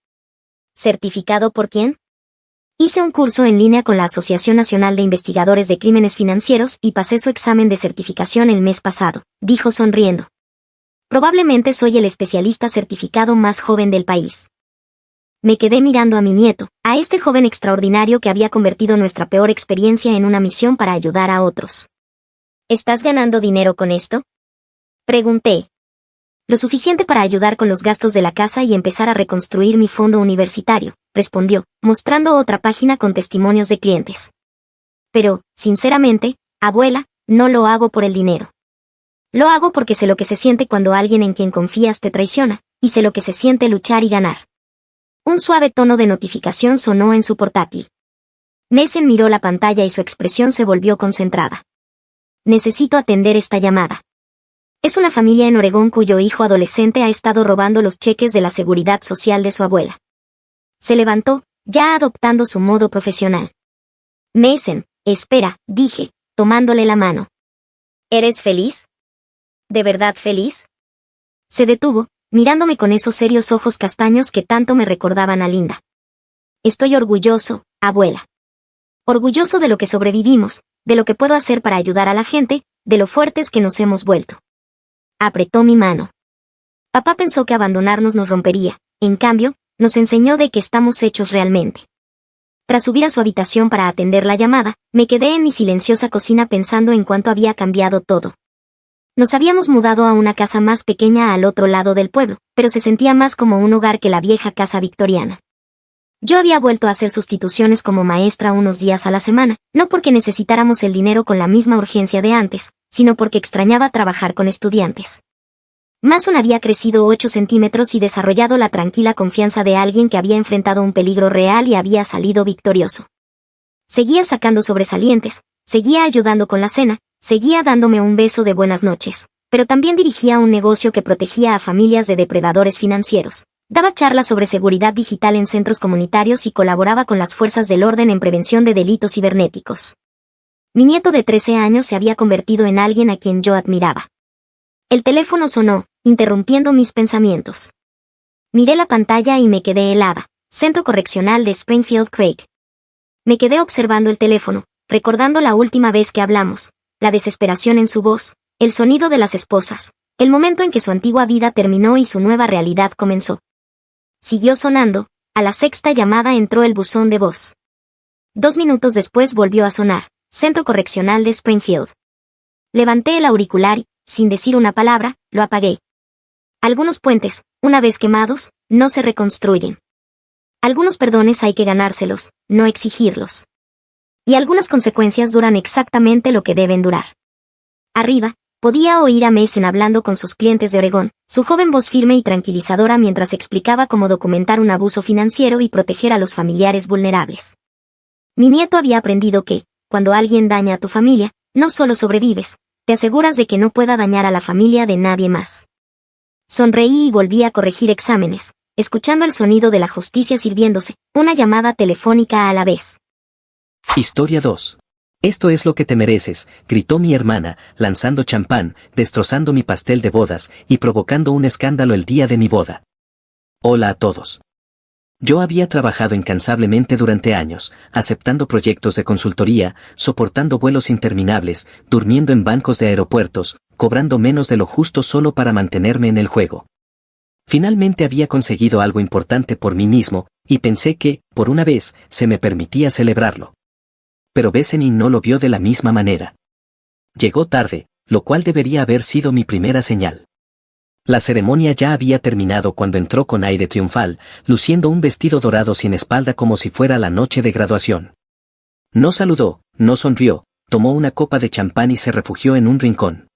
¿Certificado por quién? Hice un curso en línea con la Asociación Nacional de Investigadores de Crímenes Financieros y pasé su examen de certificación el mes pasado, dijo sonriendo. Probablemente soy el especialista certificado más joven del país. Me quedé mirando a mi nieto, a este joven extraordinario que había convertido nuestra peor experiencia en una misión para ayudar a otros. ¿Estás ganando dinero con esto? Pregunté. Lo suficiente para ayudar con los gastos de la casa y empezar a reconstruir mi fondo universitario, respondió, mostrando otra página con testimonios de clientes. Pero, sinceramente, abuela, no lo hago por el dinero. Lo hago porque sé lo que se siente cuando alguien en quien confías te traiciona, y sé lo que se siente luchar y ganar. Un suave tono de notificación sonó en su portátil. Mason miró la pantalla y su expresión se volvió concentrada. Necesito atender esta llamada. Es una familia en Oregón cuyo hijo adolescente ha estado robando los cheques de la seguridad social de su abuela. Se levantó, ya adoptando su modo profesional. Mason, espera, dije, tomándole la mano. ¿Eres feliz? ¿De verdad feliz? Se detuvo, mirándome con esos serios ojos castaños que tanto me recordaban a Linda. Estoy orgulloso, abuela. Orgulloso de lo que sobrevivimos, de lo que puedo hacer para ayudar a la gente, de lo fuertes que nos hemos vuelto. Apretó mi mano. Papá pensó que abandonarnos nos rompería, en cambio, nos enseñó de que estamos hechos realmente. Tras subir a su habitación para atender la llamada, me quedé en mi silenciosa cocina pensando en cuánto había cambiado todo. Nos habíamos mudado a una casa más pequeña al otro lado del pueblo, pero se sentía más como un hogar que la vieja casa victoriana. Yo había vuelto a hacer sustituciones como maestra unos días a la semana, no porque necesitáramos el dinero con la misma urgencia de antes, sino porque extrañaba trabajar con estudiantes. Mason había crecido 8 centímetros y desarrollado la tranquila confianza de alguien que había enfrentado un peligro real y había salido victorioso. Seguía sacando sobresalientes, seguía ayudando con la cena, seguía dándome un beso de buenas noches, pero también dirigía un negocio que protegía a familias de depredadores financieros. Daba charlas sobre seguridad digital en centros comunitarios y colaboraba con las fuerzas del orden en prevención de delitos cibernéticos. Mi nieto de 13 años se había convertido en alguien a quien yo admiraba. El teléfono sonó, interrumpiendo mis pensamientos. Miré la pantalla y me quedé helada. Centro Correccional de Springfield Craig. Me quedé observando el teléfono, recordando la última vez que hablamos, la desesperación en su voz, el sonido de las esposas, el momento en que su antigua vida terminó y su nueva realidad comenzó. Siguió sonando, a la sexta llamada entró el buzón de voz. 2 minutos después volvió a sonar, Centro Correccional de Springfield. Levanté el auricular y, sin decir una palabra, lo apagué. Algunos puentes, una vez quemados, no se reconstruyen. Algunos perdones hay que ganárselos, no exigirlos. Y algunas consecuencias duran exactamente lo que deben durar. Arriba, podía oír a Mason hablando con sus clientes de Oregón, su joven voz firme y tranquilizadora mientras explicaba cómo documentar un abuso financiero y proteger a los familiares vulnerables. Mi nieto había aprendido que, cuando alguien daña a tu familia, no solo sobrevives, te aseguras de que no pueda dañar a la familia de nadie más. Sonreí y volví a corregir exámenes, escuchando el sonido de la justicia sirviéndose, una llamada telefónica a la vez. Historia 2. Esto es lo que te mereces, gritó mi hermana, lanzando champán, destrozando mi pastel de bodas y provocando un escándalo el día de mi boda. Hola a todos. Yo había trabajado incansablemente durante años, aceptando proyectos de consultoría, soportando vuelos interminables, durmiendo en bancos de aeropuertos, cobrando menos de lo justo solo para mantenerme en el juego. Finalmente había conseguido algo importante por mí mismo, y pensé que, por una vez, se me permitía celebrarlo. Pero Bethany no lo vio de la misma manera. Llegó tarde, lo cual debería haber sido mi primera señal. La ceremonia ya había terminado cuando entró con aire triunfal, luciendo un vestido dorado sin espalda como si fuera la noche de graduación. No saludó, no sonrió, tomó una copa de champán y se refugió en un rincón.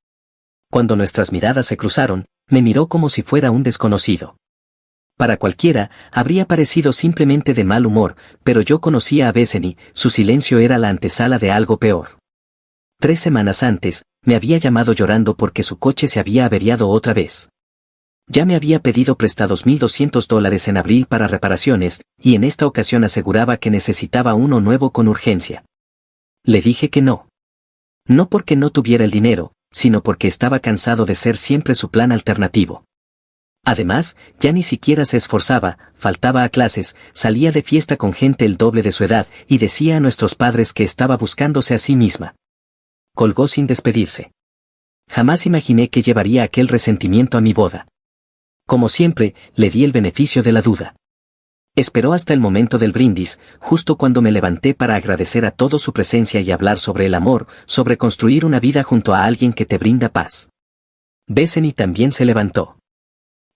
Cuando nuestras miradas se cruzaron, me miró como si fuera un desconocido. Para cualquiera, habría parecido simplemente de mal humor, pero yo conocía a Bethany, su silencio era la antesala de algo peor. 3 semanas antes, me había llamado llorando porque su coche se había averiado otra vez. Ya me había pedido prestados $1,200 en abril para reparaciones, y en esta ocasión aseguraba que necesitaba uno nuevo con urgencia. Le dije que no. No porque no tuviera el dinero, sino porque estaba cansado de ser siempre su plan alternativo. Además, ya ni siquiera se esforzaba, faltaba a clases, salía de fiesta con gente el doble de su edad y decía a nuestros padres que estaba buscándose a sí misma. Colgó sin despedirse. Jamás imaginé que llevaría aquel resentimiento a mi boda. Como siempre, le di el beneficio de la duda. Esperó hasta el momento del brindis, justo cuando me levanté para agradecer a todos su presencia y hablar sobre el amor, sobre construir una vida junto a alguien que te brinda paz. Bethany también se levantó.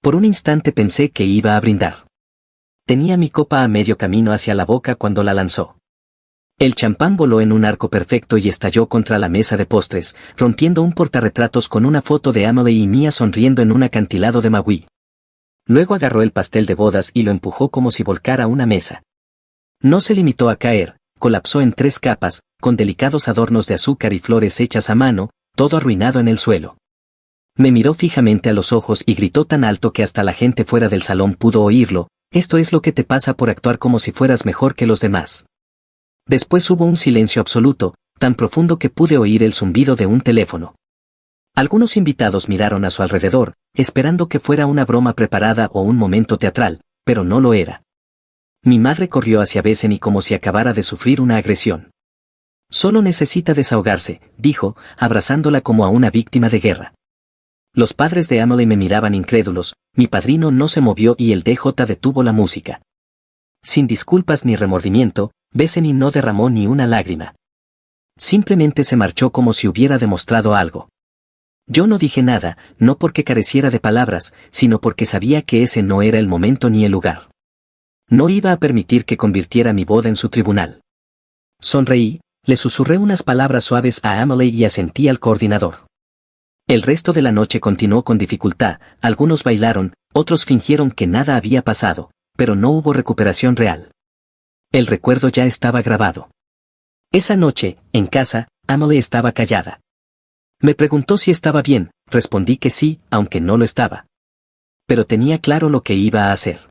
Por un instante pensé que iba a brindar. Tenía mi copa a medio camino hacia la boca cuando la lanzó. El champán voló en un arco perfecto y estalló contra la mesa de postres, rompiendo un portarretratos con una foto de Emily y Mia sonriendo en un acantilado de Maui. Luego agarró el pastel de bodas y lo empujó como si volcara una mesa. No se limitó a caer, colapsó en 3 capas, con delicados adornos de azúcar y flores hechas a mano, todo arruinado en el suelo. Me miró fijamente a los ojos y gritó tan alto que hasta la gente fuera del salón pudo oírlo: «Esto es lo que te pasa por actuar como si fueras mejor que los demás». Después hubo un silencio absoluto, tan profundo que pude oír el zumbido de un teléfono. Algunos invitados miraron a su alrededor, esperando que fuera una broma preparada o un momento teatral, pero no lo era. Mi madre corrió hacia Bethany como si acabara de sufrir una agresión. «Solo necesita desahogarse», dijo, abrazándola como a una víctima de guerra. Los padres de Emily me miraban incrédulos, mi padrino no se movió y el DJ detuvo la música. Sin disculpas ni remordimiento, Bethany no derramó ni una lágrima. Simplemente se marchó como si hubiera demostrado algo. Yo no dije nada, no porque careciera de palabras, sino porque sabía que ese no era el momento ni el lugar. No iba a permitir que convirtiera mi boda en su tribunal. Sonreí, le susurré unas palabras suaves a Emily y asentí al coordinador. El resto de la noche continuó con dificultad, algunos bailaron, otros fingieron que nada había pasado, pero no hubo recuperación real. El recuerdo ya estaba grabado. Esa noche, en casa, Emily estaba callada. Me preguntó si estaba bien, respondí que sí, aunque no lo estaba. Pero tenía claro lo que iba a hacer.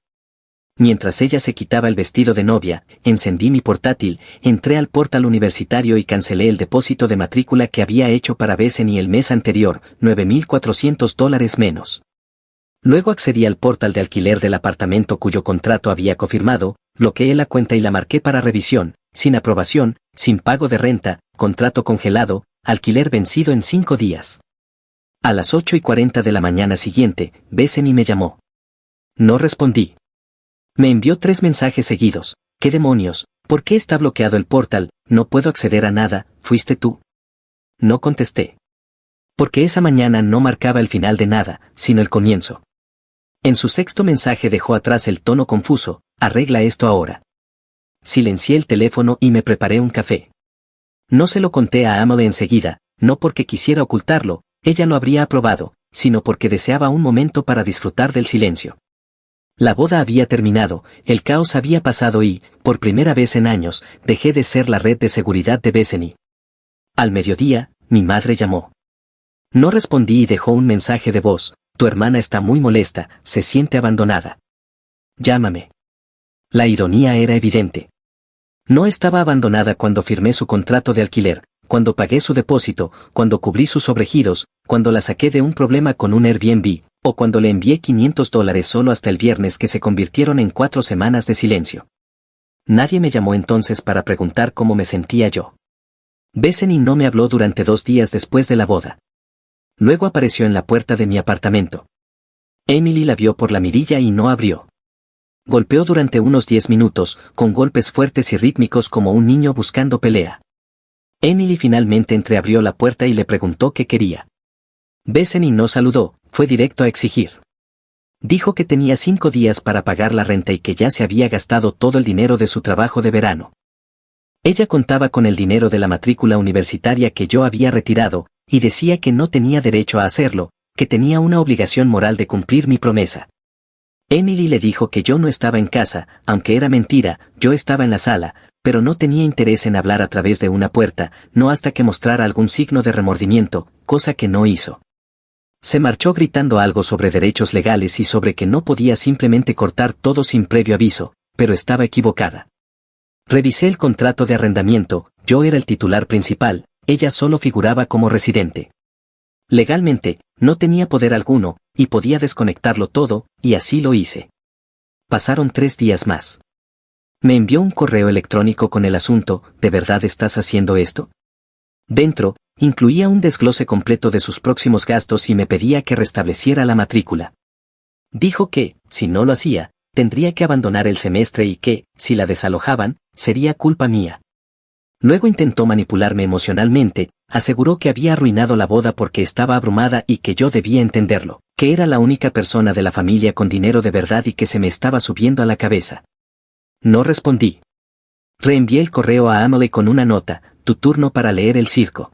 Mientras ella se quitaba el vestido de novia, encendí mi portátil, entré al portal universitario y cancelé el depósito de matrícula que había hecho para Bethany el mes anterior, $9,400 menos. Luego accedí al portal de alquiler del apartamento cuyo contrato había confirmado, bloqueé la cuenta y la marqué para revisión, sin aprobación, sin pago de renta, contrato congelado, alquiler vencido en 5 días. A las 8:40 de la mañana siguiente, Bethany me llamó. No respondí. Me envió 3 mensajes seguidos. ¿Qué demonios? ¿Por qué está bloqueado el portal? No puedo acceder a nada. ¿Fuiste tú? No contesté. Porque esa mañana no marcaba el final de nada, sino el comienzo. En su 6º mensaje dejó atrás el tono confuso: arregla esto ahora. Silencié el teléfono y me preparé un café. No se lo conté a Emily enseguida, no porque quisiera ocultarlo, ella lo habría aprobado, sino porque deseaba un momento para disfrutar del silencio. La boda había terminado, el caos había pasado y, por primera vez en años, dejé de ser la red de seguridad de Bethany. Al mediodía, mi madre llamó. No respondí y dejó un mensaje de voz: tu hermana está muy molesta, se siente abandonada. Llámame. La ironía era evidente. No estaba abandonada cuando firmé su contrato de alquiler, cuando pagué su depósito, cuando cubrí sus sobregiros, cuando la saqué de un problema con un Airbnb, o cuando le envié $500 solo hasta el viernes que se convirtieron en 4 semanas de silencio. Nadie me llamó entonces para preguntar cómo me sentía yo. Bethany no me habló durante 2 días después de la boda. Luego apareció en la puerta de mi apartamento. Emily la vio por la mirilla y no abrió. Golpeó durante unos 10 minutos, con golpes fuertes y rítmicos como un niño buscando pelea. Emily finalmente entreabrió la puerta y le preguntó qué quería. Bethany no saludó, fue directo a exigir. Dijo que tenía 5 días para pagar la renta y que ya se había gastado todo el dinero de su trabajo de verano. Ella contaba con el dinero de la matrícula universitaria que yo había retirado, y decía que no tenía derecho a hacerlo, que tenía una obligación moral de cumplir mi promesa. Emily le dijo que yo no estaba en casa, aunque era mentira, yo estaba en la sala, pero no tenía interés en hablar a través de una puerta, no hasta que mostrara algún signo de remordimiento, cosa que no hizo. Se marchó gritando algo sobre derechos legales y sobre que no podía simplemente cortar todo sin previo aviso, pero estaba equivocada. Revisé el contrato de arrendamiento, yo era el titular principal, ella solo figuraba como residente. Legalmente, no tenía poder alguno, y podía desconectarlo todo, y así lo hice. Pasaron 3 días más. Me envió un correo electrónico con el asunto, ¿de verdad estás haciendo esto? Dentro, incluía un desglose completo de sus próximos gastos y me pedía que restableciera la matrícula. Dijo que, si no lo hacía, tendría que abandonar el semestre y que, si la desalojaban, sería culpa mía. Luego intentó manipularme emocionalmente, aseguró que había arruinado la boda porque estaba abrumada y que yo debía entenderlo, que era la única persona de la familia con dinero de verdad y que se me estaba subiendo a la cabeza. No respondí. Reenvié el correo a Emily con una nota, tu turno para leer el circo.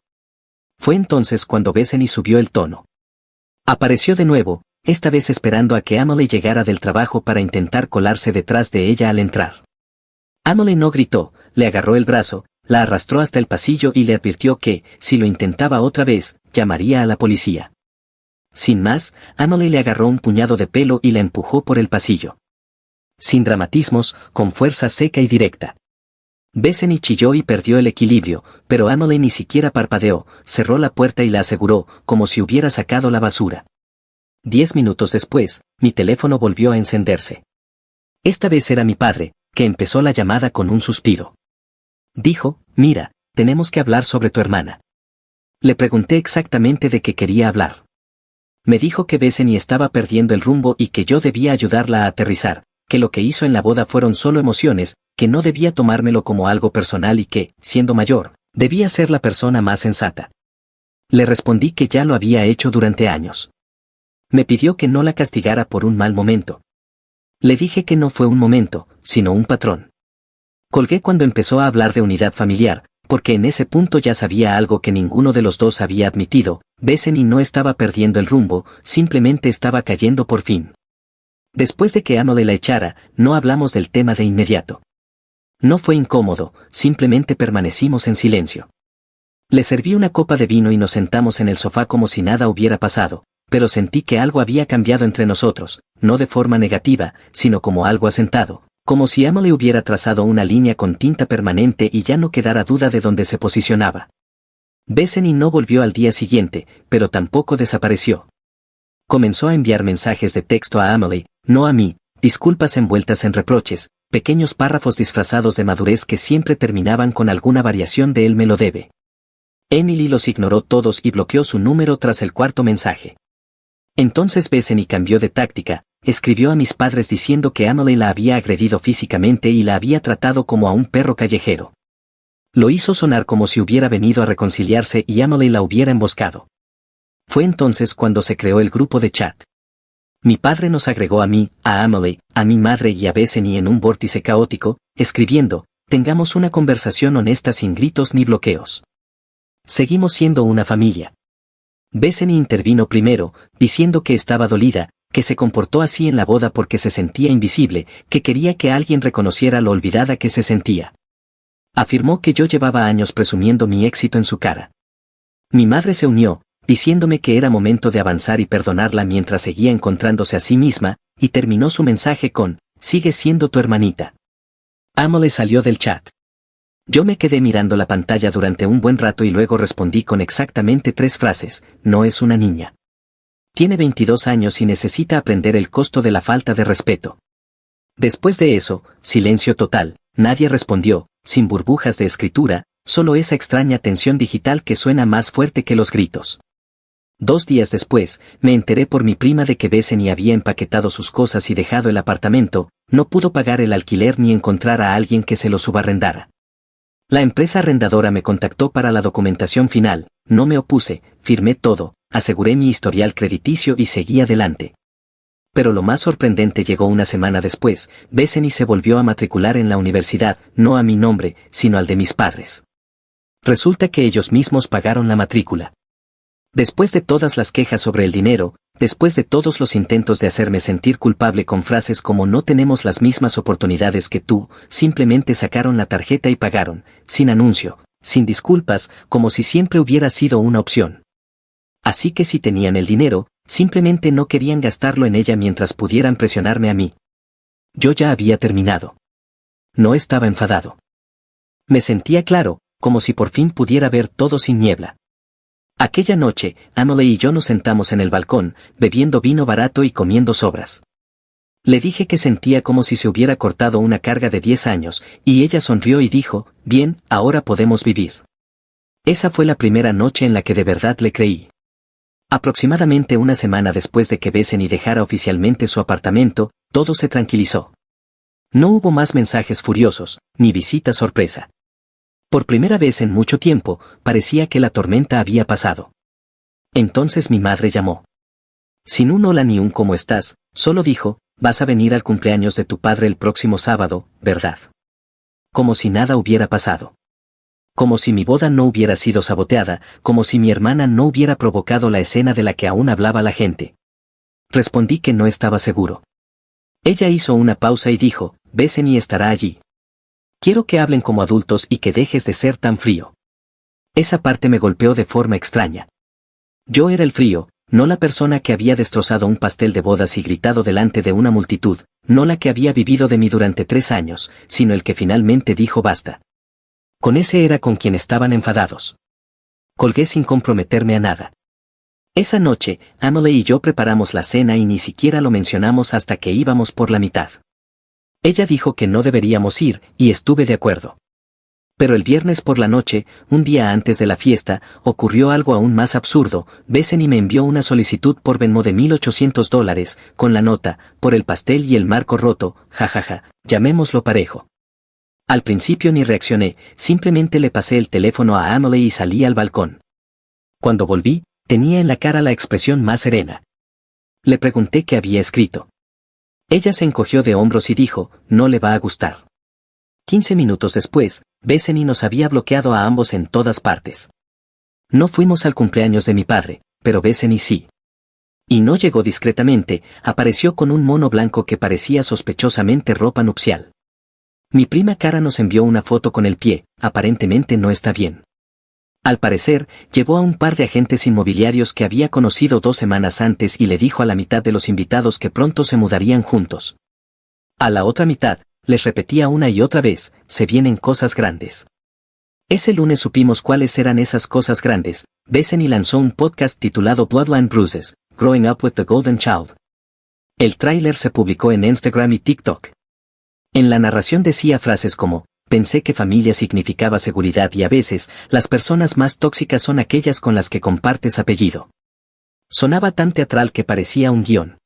Fue entonces cuando Bethany subió el tono. Apareció de nuevo, esta vez esperando a que Emily llegara del trabajo para intentar colarse detrás de ella al entrar. Emily no gritó, le agarró el brazo, la arrastró hasta el pasillo y le advirtió que, si lo intentaba otra vez, llamaría a la policía. Sin más, Emily le agarró un puñado de pelo y la empujó por el pasillo. Sin dramatismos, con fuerza seca y directa. Bethany chilló y perdió el equilibrio, pero Emily ni siquiera parpadeó, cerró la puerta y la aseguró, como si hubiera sacado la basura. 10 minutos después, mi teléfono volvió a encenderse. Esta vez era mi padre, que empezó la llamada con un suspiro. Dijo, mira, tenemos que hablar sobre tu hermana. Le pregunté exactamente de qué quería hablar. Me dijo que Bethany estaba perdiendo el rumbo y que yo debía ayudarla a aterrizar, que lo que hizo en la boda fueron solo emociones, que no debía tomármelo como algo personal y que, siendo mayor, debía ser la persona más sensata. Le respondí que ya lo había hecho durante años. Me pidió que no la castigara por un mal momento. Le dije que no fue un momento, sino un patrón. Colgué cuando empezó a hablar de unidad familiar, porque en ese punto ya sabía algo que ninguno de los dos había admitido, Bethany no estaba perdiendo el rumbo, simplemente estaba cayendo por fin. Después de que Emily la echara, no hablamos del tema de inmediato. No fue incómodo, simplemente permanecimos en silencio. Le serví una copa de vino y nos sentamos en el sofá como si nada hubiera pasado, pero sentí que algo había cambiado entre nosotros, no de forma negativa, sino como algo asentado, como si Emily hubiera trazado una línea con tinta permanente y ya no quedara duda de dónde se posicionaba. Bethany no volvió al día siguiente, pero tampoco desapareció. Comenzó a enviar mensajes de texto a Emily, no a mí, disculpas envueltas en reproches, pequeños párrafos disfrazados de madurez que siempre terminaban con alguna variación de él me lo debe. Emily los ignoró todos y bloqueó su número tras el cuarto mensaje. Entonces Bethany cambió de táctica, escribió a mis padres diciendo que Emily la había agredido físicamente y la había tratado como a un perro callejero. Lo hizo sonar como si hubiera venido a reconciliarse y Emily la hubiera emboscado. Fue entonces cuando se creó el grupo de chat. Mi padre nos agregó a mí, a Emily, a mi madre y a Bethany en un vórtice caótico, escribiendo, tengamos una conversación honesta sin gritos ni bloqueos. Seguimos siendo una familia. Bethany intervino primero, diciendo que estaba dolida, que se comportó así en la boda porque se sentía invisible, que quería que alguien reconociera lo olvidada que se sentía. Afirmó que yo llevaba años presumiendo mi éxito en su cara. Mi madre se unió, diciéndome que era momento de avanzar y perdonarla mientras seguía encontrándose a sí misma, y terminó su mensaje con, sigue siendo tu hermanita. Emily salió del chat. Yo me quedé mirando la pantalla durante un buen rato y luego respondí con exactamente 3 frases, no es una niña. Tiene 22 años y necesita aprender el costo de la falta de respeto. Después de eso, silencio total, nadie respondió, sin burbujas de escritura, solo esa extraña tensión digital que suena más fuerte que los gritos. 2 días después, me enteré por mi prima de que Bethany había empaquetado sus cosas y dejado el apartamento, no pudo pagar el alquiler ni encontrar a alguien que se lo subarrendara. La empresa arrendadora me contactó para la documentación final, no me opuse, firmé todo, aseguré mi historial crediticio y seguí adelante. Pero lo más sorprendente llegó una semana después, Bethany se volvió a matricular en la universidad, no a mi nombre, sino al de mis padres. Resulta que ellos mismos pagaron la matrícula. Después de todas las quejas sobre el dinero, después de todos los intentos de hacerme sentir culpable con frases como no tenemos las mismas oportunidades que tú, simplemente sacaron la tarjeta y pagaron, sin anuncio, sin disculpas, como si siempre hubiera sido una opción. Así que si tenían el dinero, simplemente no querían gastarlo en ella mientras pudieran presionarme a mí. Yo ya había terminado. No estaba enfadado. Me sentía claro, como si por fin pudiera ver todo sin niebla. Aquella noche, Emily y yo nos sentamos en el balcón, bebiendo vino barato y comiendo sobras. Le dije que sentía como si se hubiera cortado una carga de 10 años, y ella sonrió y dijo, bien, ahora podemos vivir. Esa fue la primera noche en la que de verdad le creí. Aproximadamente una semana después de que Bethany dejara oficialmente su apartamento, todo se tranquilizó. No hubo más mensajes furiosos, ni visita sorpresa. Por primera vez en mucho tiempo, parecía que la tormenta había pasado. Entonces mi madre llamó. Sin un hola ni un ¿cómo estás?, solo dijo, vas a venir al cumpleaños de tu padre el próximo sábado, ¿verdad? Como si nada hubiera pasado. Como si mi boda no hubiera sido saboteada, como si mi hermana no hubiera provocado la escena de la que aún hablaba la gente. Respondí que no estaba seguro. Ella hizo una pausa y dijo, Bethany estará allí. Quiero que hablen como adultos y que dejes de ser tan frío. Esa parte me golpeó de forma extraña. Yo era el frío, no la persona que había destrozado un pastel de bodas y gritado delante de una multitud, no la que había vivido de mí durante 3 años, sino el que finalmente dijo basta. Con ese era con quien estaban enfadados. Colgué sin comprometerme a nada. Esa noche, Emily y yo preparamos la cena y ni siquiera lo mencionamos hasta que íbamos por la mitad. Ella dijo que no deberíamos ir, y estuve de acuerdo. Pero el viernes por la noche, un día antes de la fiesta, ocurrió algo aún más absurdo. Bethany me envió una solicitud por Venmo de $1,800, con la nota, por el pastel y el marco roto, jajaja, llamémoslo parejo. Al principio ni reaccioné, simplemente le pasé el teléfono a Emily y salí al balcón. Cuando volví, tenía en la cara la expresión más serena. Le pregunté qué había escrito. Ella se encogió de hombros y dijo, no le va a gustar. 15 minutos después, Bethany nos había bloqueado a ambos en todas partes. No fuimos al cumpleaños de mi padre, pero Bethany sí. Y no llegó discretamente, apareció con un mono blanco que parecía sospechosamente ropa nupcial. Mi prima Cara nos envió una foto con el pie, aparentemente no está bien. Al parecer, llevó a un par de agentes inmobiliarios que había conocido 2 semanas antes y le dijo a la mitad de los invitados que pronto se mudarían juntos. A la otra mitad, les repetía una y otra vez, se vienen cosas grandes. Ese lunes supimos cuáles eran esas cosas grandes. Bethany lanzó un podcast titulado Bloodline Bruises, Growing Up with the Golden Child. El tráiler se publicó en Instagram y TikTok. En la narración decía frases como, pensé que familia significaba seguridad y a veces, las personas más tóxicas son aquellas con las que compartes apellido. Sonaba tan teatral que parecía un guión.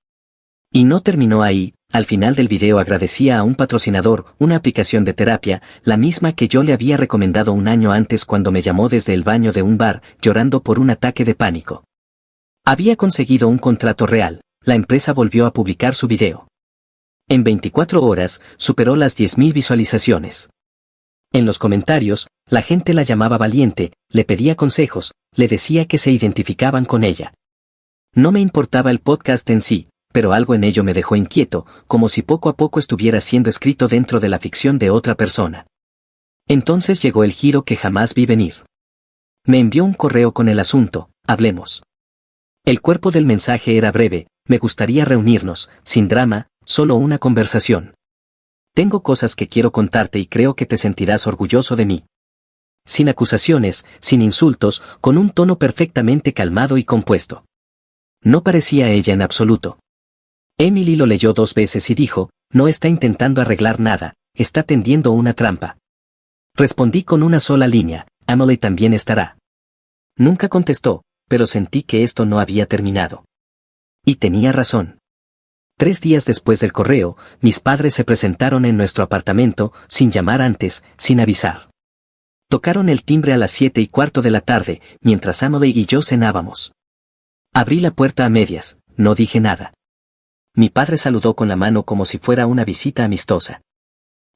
Y no terminó ahí, al final del video agradecía a un patrocinador, una aplicación de terapia, la misma que yo le había recomendado un año antes cuando me llamó desde el baño de un bar, llorando por un ataque de pánico. Había conseguido un contrato real, la empresa volvió a publicar su video. En 24 horas, superó las 10.000 visualizaciones. En los comentarios, la gente la llamaba valiente, le pedía consejos, le decía que se identificaban con ella. No me importaba el podcast en sí, pero algo en ello me dejó inquieto, como si poco a poco estuviera siendo escrito dentro de la ficción de otra persona. Entonces llegó el giro que jamás vi venir. Me envió un correo con el asunto, hablemos. El cuerpo del mensaje era breve, me gustaría reunirnos, sin drama, solo una conversación. Tengo cosas que quiero contarte y creo que te sentirás orgulloso de mí. Sin acusaciones, sin insultos, con un tono perfectamente calmado y compuesto. No parecía ella en absoluto. Emily lo leyó 2 veces y dijo, no está intentando arreglar nada, está tendiendo una trampa. Respondí con una sola línea, Emily también estará. Nunca contestó, pero sentí que esto no había terminado. Y tenía razón. 3 días después del correo, mis padres se presentaron en nuestro apartamento, sin llamar antes, sin avisar. Tocaron el timbre a las 7:15 de la tarde, mientras Emily y yo cenábamos. Abrí la puerta a medias, no dije nada. Mi padre saludó con la mano como si fuera una visita amistosa.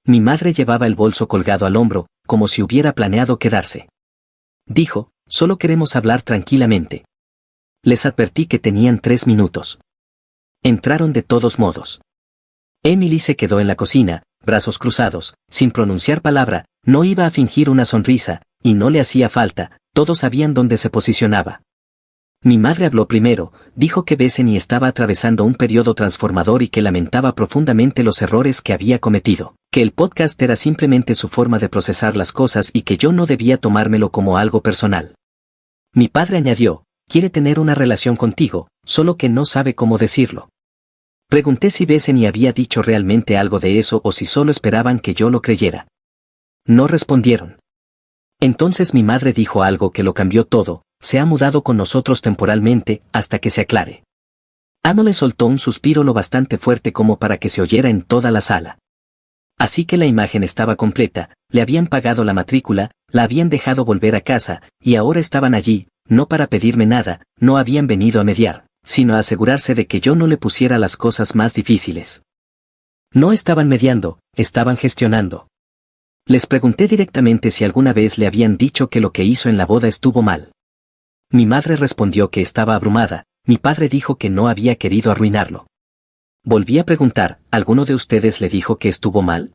Mi madre llevaba el bolso colgado al hombro, como si hubiera planeado quedarse. Dijo, solo queremos hablar tranquilamente. Les advertí que tenían 3 minutos. Entraron de todos modos. Emily se quedó en la cocina, brazos cruzados, sin pronunciar palabra, no iba a fingir una sonrisa, y no le hacía falta, todos sabían dónde se posicionaba. Mi madre habló primero, dijo que Bethany estaba atravesando un periodo transformador y que lamentaba profundamente los errores que había cometido, Que el podcast era simplemente su forma de procesar las cosas y que yo no debía tomármelo como algo personal. Mi padre añadió, quiere tener una relación contigo, solo que no sabe cómo decirlo. Pregunté si Bethany había dicho realmente algo de eso o si solo esperaban que yo lo creyera. No respondieron. Entonces mi madre dijo algo que lo cambió todo, se ha mudado con nosotros temporalmente, hasta que se aclare. Emily soltó un suspiro lo bastante fuerte como para que se oyera en toda la sala. Así que la imagen estaba completa, le habían pagado la matrícula, la habían dejado volver a casa, y ahora estaban allí, no para pedirme nada, no habían venido a mediar, sino a asegurarse de que yo no le pusiera las cosas más difíciles. No estaban mediando, estaban gestionando. Les pregunté directamente si alguna vez le habían dicho que lo que hizo en la boda estuvo mal. Mi madre respondió que estaba abrumada, mi padre dijo que no había querido arruinarlo. Volví a preguntar, ¿alguno de ustedes le dijo que estuvo mal?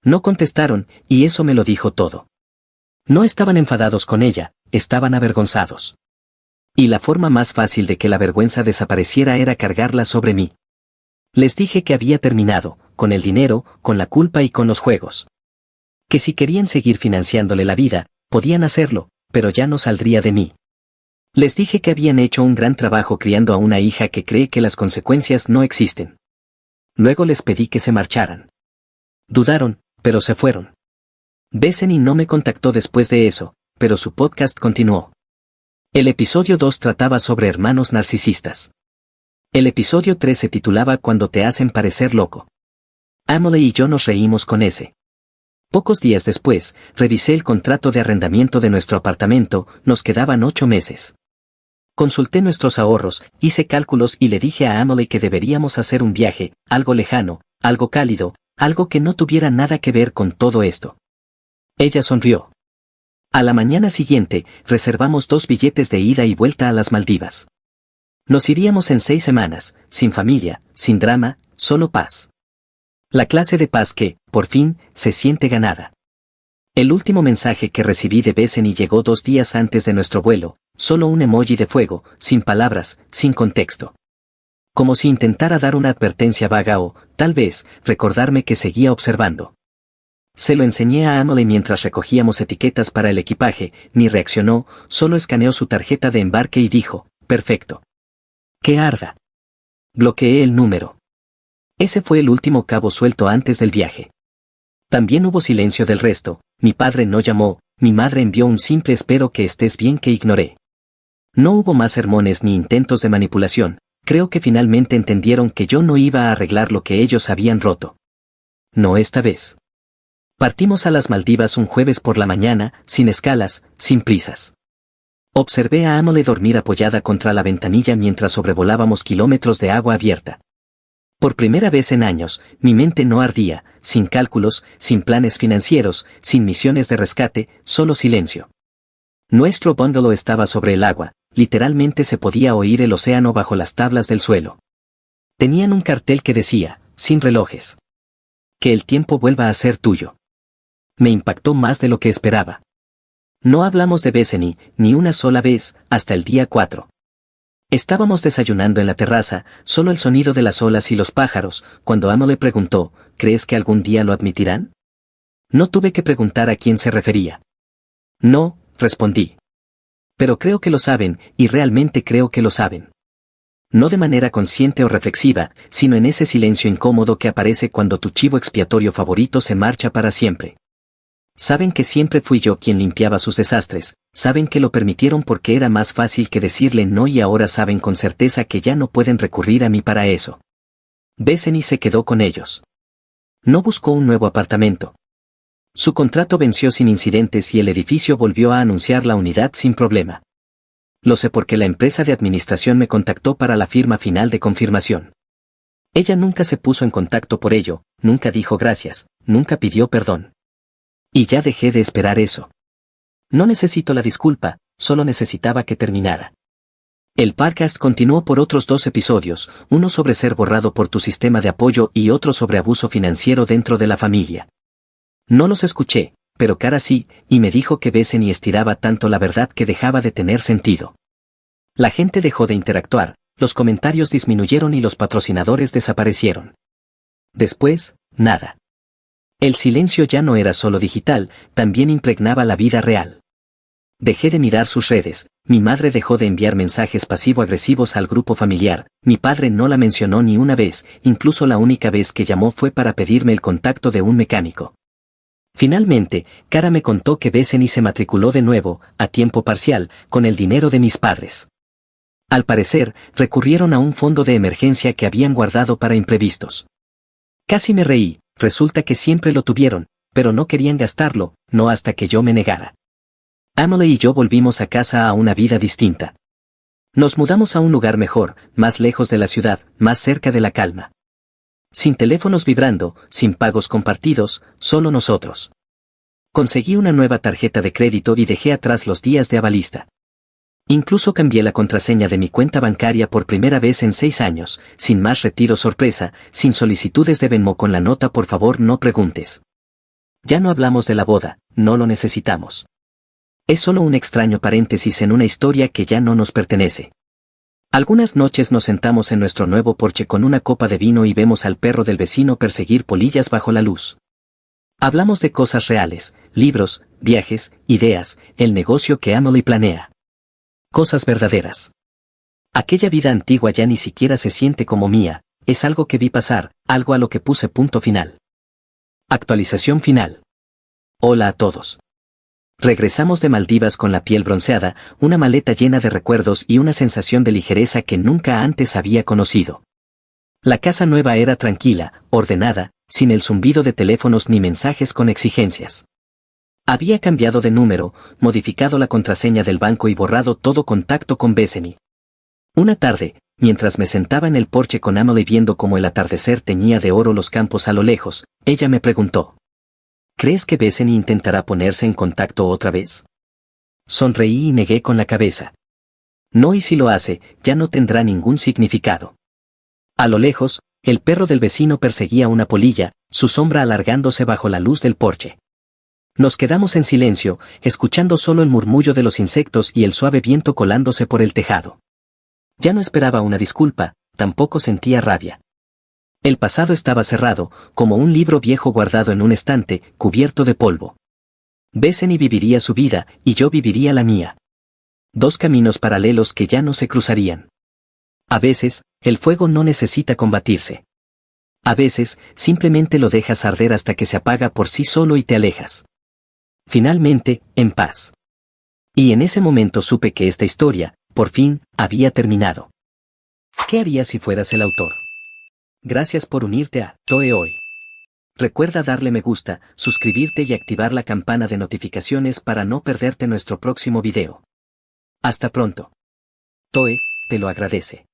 No contestaron, y eso me lo dijo todo. No estaban enfadados con ella, estaban avergonzados. Y la forma más fácil de que la vergüenza desapareciera era cargarla sobre mí. Les dije que había terminado, con el dinero, con la culpa y con los juegos. Que si querían seguir financiándole la vida, podían hacerlo, pero ya no saldría de mí. Les dije que habían hecho un gran trabajo criando a una hija que cree que las consecuencias no existen. Luego les pedí que se marcharan. Dudaron, pero se fueron. Bethany no me contactó después de eso, pero su podcast continuó. El episodio 2 trataba sobre hermanos narcisistas. El episodio 3 se titulaba Cuando te hacen parecer loco. Emily y yo nos reímos con ese. Pocos días después, revisé el contrato de arrendamiento de nuestro apartamento, nos quedaban 8 meses. Consulté nuestros ahorros, hice cálculos y le dije a Emily que deberíamos hacer un viaje, algo lejano, algo cálido, algo que no tuviera nada que ver con todo esto. Ella sonrió. A la mañana siguiente, reservamos 2 billetes de ida y vuelta a las Maldivas. Nos iríamos en 6 semanas, sin familia, sin drama, solo paz. La clase de paz que, por fin, se siente ganada. El último mensaje que recibí de Bethany llegó 2 días antes de nuestro vuelo, solo un emoji de fuego, sin palabras, sin contexto. Como si intentara dar una advertencia vaga o, tal vez, recordarme que seguía observando. Se lo enseñé a Emily mientras recogíamos etiquetas para el equipaje, ni reaccionó, solo escaneó su tarjeta de embarque y dijo, perfecto. ¡Qué arda! Bloqueé el número. Ese fue el último cabo suelto antes del viaje. También hubo silencio del resto, mi padre no llamó, mi madre envió un simple espero que estés bien que ignoré. No hubo más sermones ni intentos de manipulación, creo que finalmente entendieron que yo no iba a arreglar lo que ellos habían roto. No esta vez. Partimos a las Maldivas un jueves por la mañana, sin escalas, sin prisas. Observé a Emily dormir apoyada contra la ventanilla mientras sobrevolábamos kilómetros de agua abierta. Por primera vez en años, mi mente no ardía, sin cálculos, sin planes financieros, sin misiones de rescate, solo silencio. Nuestro bungalow estaba sobre el agua, literalmente se podía oír el océano bajo las tablas del suelo. Tenían un cartel que decía, sin relojes. Que el tiempo vuelva a ser tuyo. Me impactó más de lo que esperaba. No hablamos de Bethany, ni una sola vez, hasta el día 4. Estábamos desayunando en la terraza, solo el sonido de las olas y los pájaros, cuando Emily preguntó, ¿crees que algún día lo admitirán? No tuve que preguntar a quién se refería. No, respondí. Pero creo que lo saben, y realmente creo que lo saben. No de manera consciente o reflexiva, sino en ese silencio incómodo que aparece cuando tu chivo expiatorio favorito se marcha para siempre. Saben que siempre fui yo quien limpiaba sus desastres, saben que lo permitieron porque era más fácil que decirle no y ahora saben con certeza que ya no pueden recurrir a mí para eso. Bethany se quedó con ellos. No buscó un nuevo apartamento. Su contrato venció sin incidentes y el edificio volvió a anunciar la unidad sin problema. Lo sé porque la empresa de administración me contactó para la firma final de confirmación. Ella nunca se puso en contacto por ello, nunca dijo gracias, nunca pidió perdón. Y ya dejé de esperar eso. No necesito la disculpa, solo necesitaba que terminara. El podcast continuó por otros 2 episodios, uno sobre ser borrado por tu sistema de apoyo y otro sobre abuso financiero dentro de la familia. No los escuché, pero Cara sí, y me dijo que Bethany estiraba tanto la verdad que dejaba de tener sentido. La gente dejó de interactuar, los comentarios disminuyeron y los patrocinadores desaparecieron. Después, nada. El silencio ya no era solo digital, también impregnaba la vida real. Dejé de mirar sus redes, mi madre dejó de enviar mensajes pasivo-agresivos al grupo familiar, mi padre no la mencionó ni una vez, incluso la única vez que llamó fue para pedirme el contacto de un mecánico. Finalmente, Cara me contó que Bethany se matriculó de nuevo, a tiempo parcial, con el dinero de mis padres. Al parecer, recurrieron a un fondo de emergencia que habían guardado para imprevistos. Casi me reí, resulta que siempre lo tuvieron, pero no querían gastarlo, no hasta que yo me negara. Emily y yo volvimos a casa a una vida distinta. Nos mudamos a un lugar mejor, más lejos de la ciudad, más cerca de la calma. Sin teléfonos vibrando, sin pagos compartidos, solo nosotros. Conseguí una nueva tarjeta de crédito y dejé atrás los días de avalista. Incluso cambié la contraseña de mi cuenta bancaria por primera vez en 6 años, sin más retiro sorpresa, sin solicitudes de Venmo con la nota por favor no preguntes. Ya no hablamos de la boda, no lo necesitamos. Es solo un extraño paréntesis en una historia que ya no nos pertenece. Algunas noches nos sentamos en nuestro nuevo porche con una copa de vino y vemos al perro del vecino perseguir polillas bajo la luz. Hablamos de cosas reales, libros, viajes, ideas, el negocio que Emily planea. Cosas verdaderas. Aquella vida antigua ya ni siquiera se siente como mía, es algo que vi pasar, algo a lo que puse punto final. Actualización final. Hola a todos. Regresamos de Maldivas con la piel bronceada, una maleta llena de recuerdos y una sensación de ligereza que nunca antes había conocido. La casa nueva era tranquila, ordenada, sin el zumbido de teléfonos ni mensajes con exigencias. Había cambiado de número, modificado la contraseña del banco y borrado todo contacto con Bethany. Una tarde, mientras me sentaba en el porche con Emily viendo cómo el atardecer teñía de oro los campos a lo lejos, ella me preguntó: ¿crees que Bethany intentará ponerse en contacto otra vez? Sonreí y negué con la cabeza. No, y si lo hace, ya no tendrá ningún significado. A lo lejos, el perro del vecino perseguía una polilla, su sombra alargándose bajo la luz del porche. Nos quedamos en silencio, escuchando solo el murmullo de los insectos y el suave viento colándose por el tejado. Ya no esperaba una disculpa, tampoco sentía rabia. El pasado estaba cerrado, como un libro viejo guardado en un estante, cubierto de polvo. Bethany viviría su vida, y yo viviría la mía. Dos caminos paralelos que ya no se cruzarían. A veces, el fuego no necesita combatirse. A veces, simplemente lo dejas arder hasta que se apaga por sí solo y te alejas. Finalmente, en paz. Y en ese momento supe que esta historia, por fin, había terminado. ¿Qué harías si fueras el autor? Gracias por unirte a Toe Hoy. Recuerda darle me gusta, suscribirte y activar la campana de notificaciones para no perderte nuestro próximo video. Hasta pronto. Toe, te lo agradece.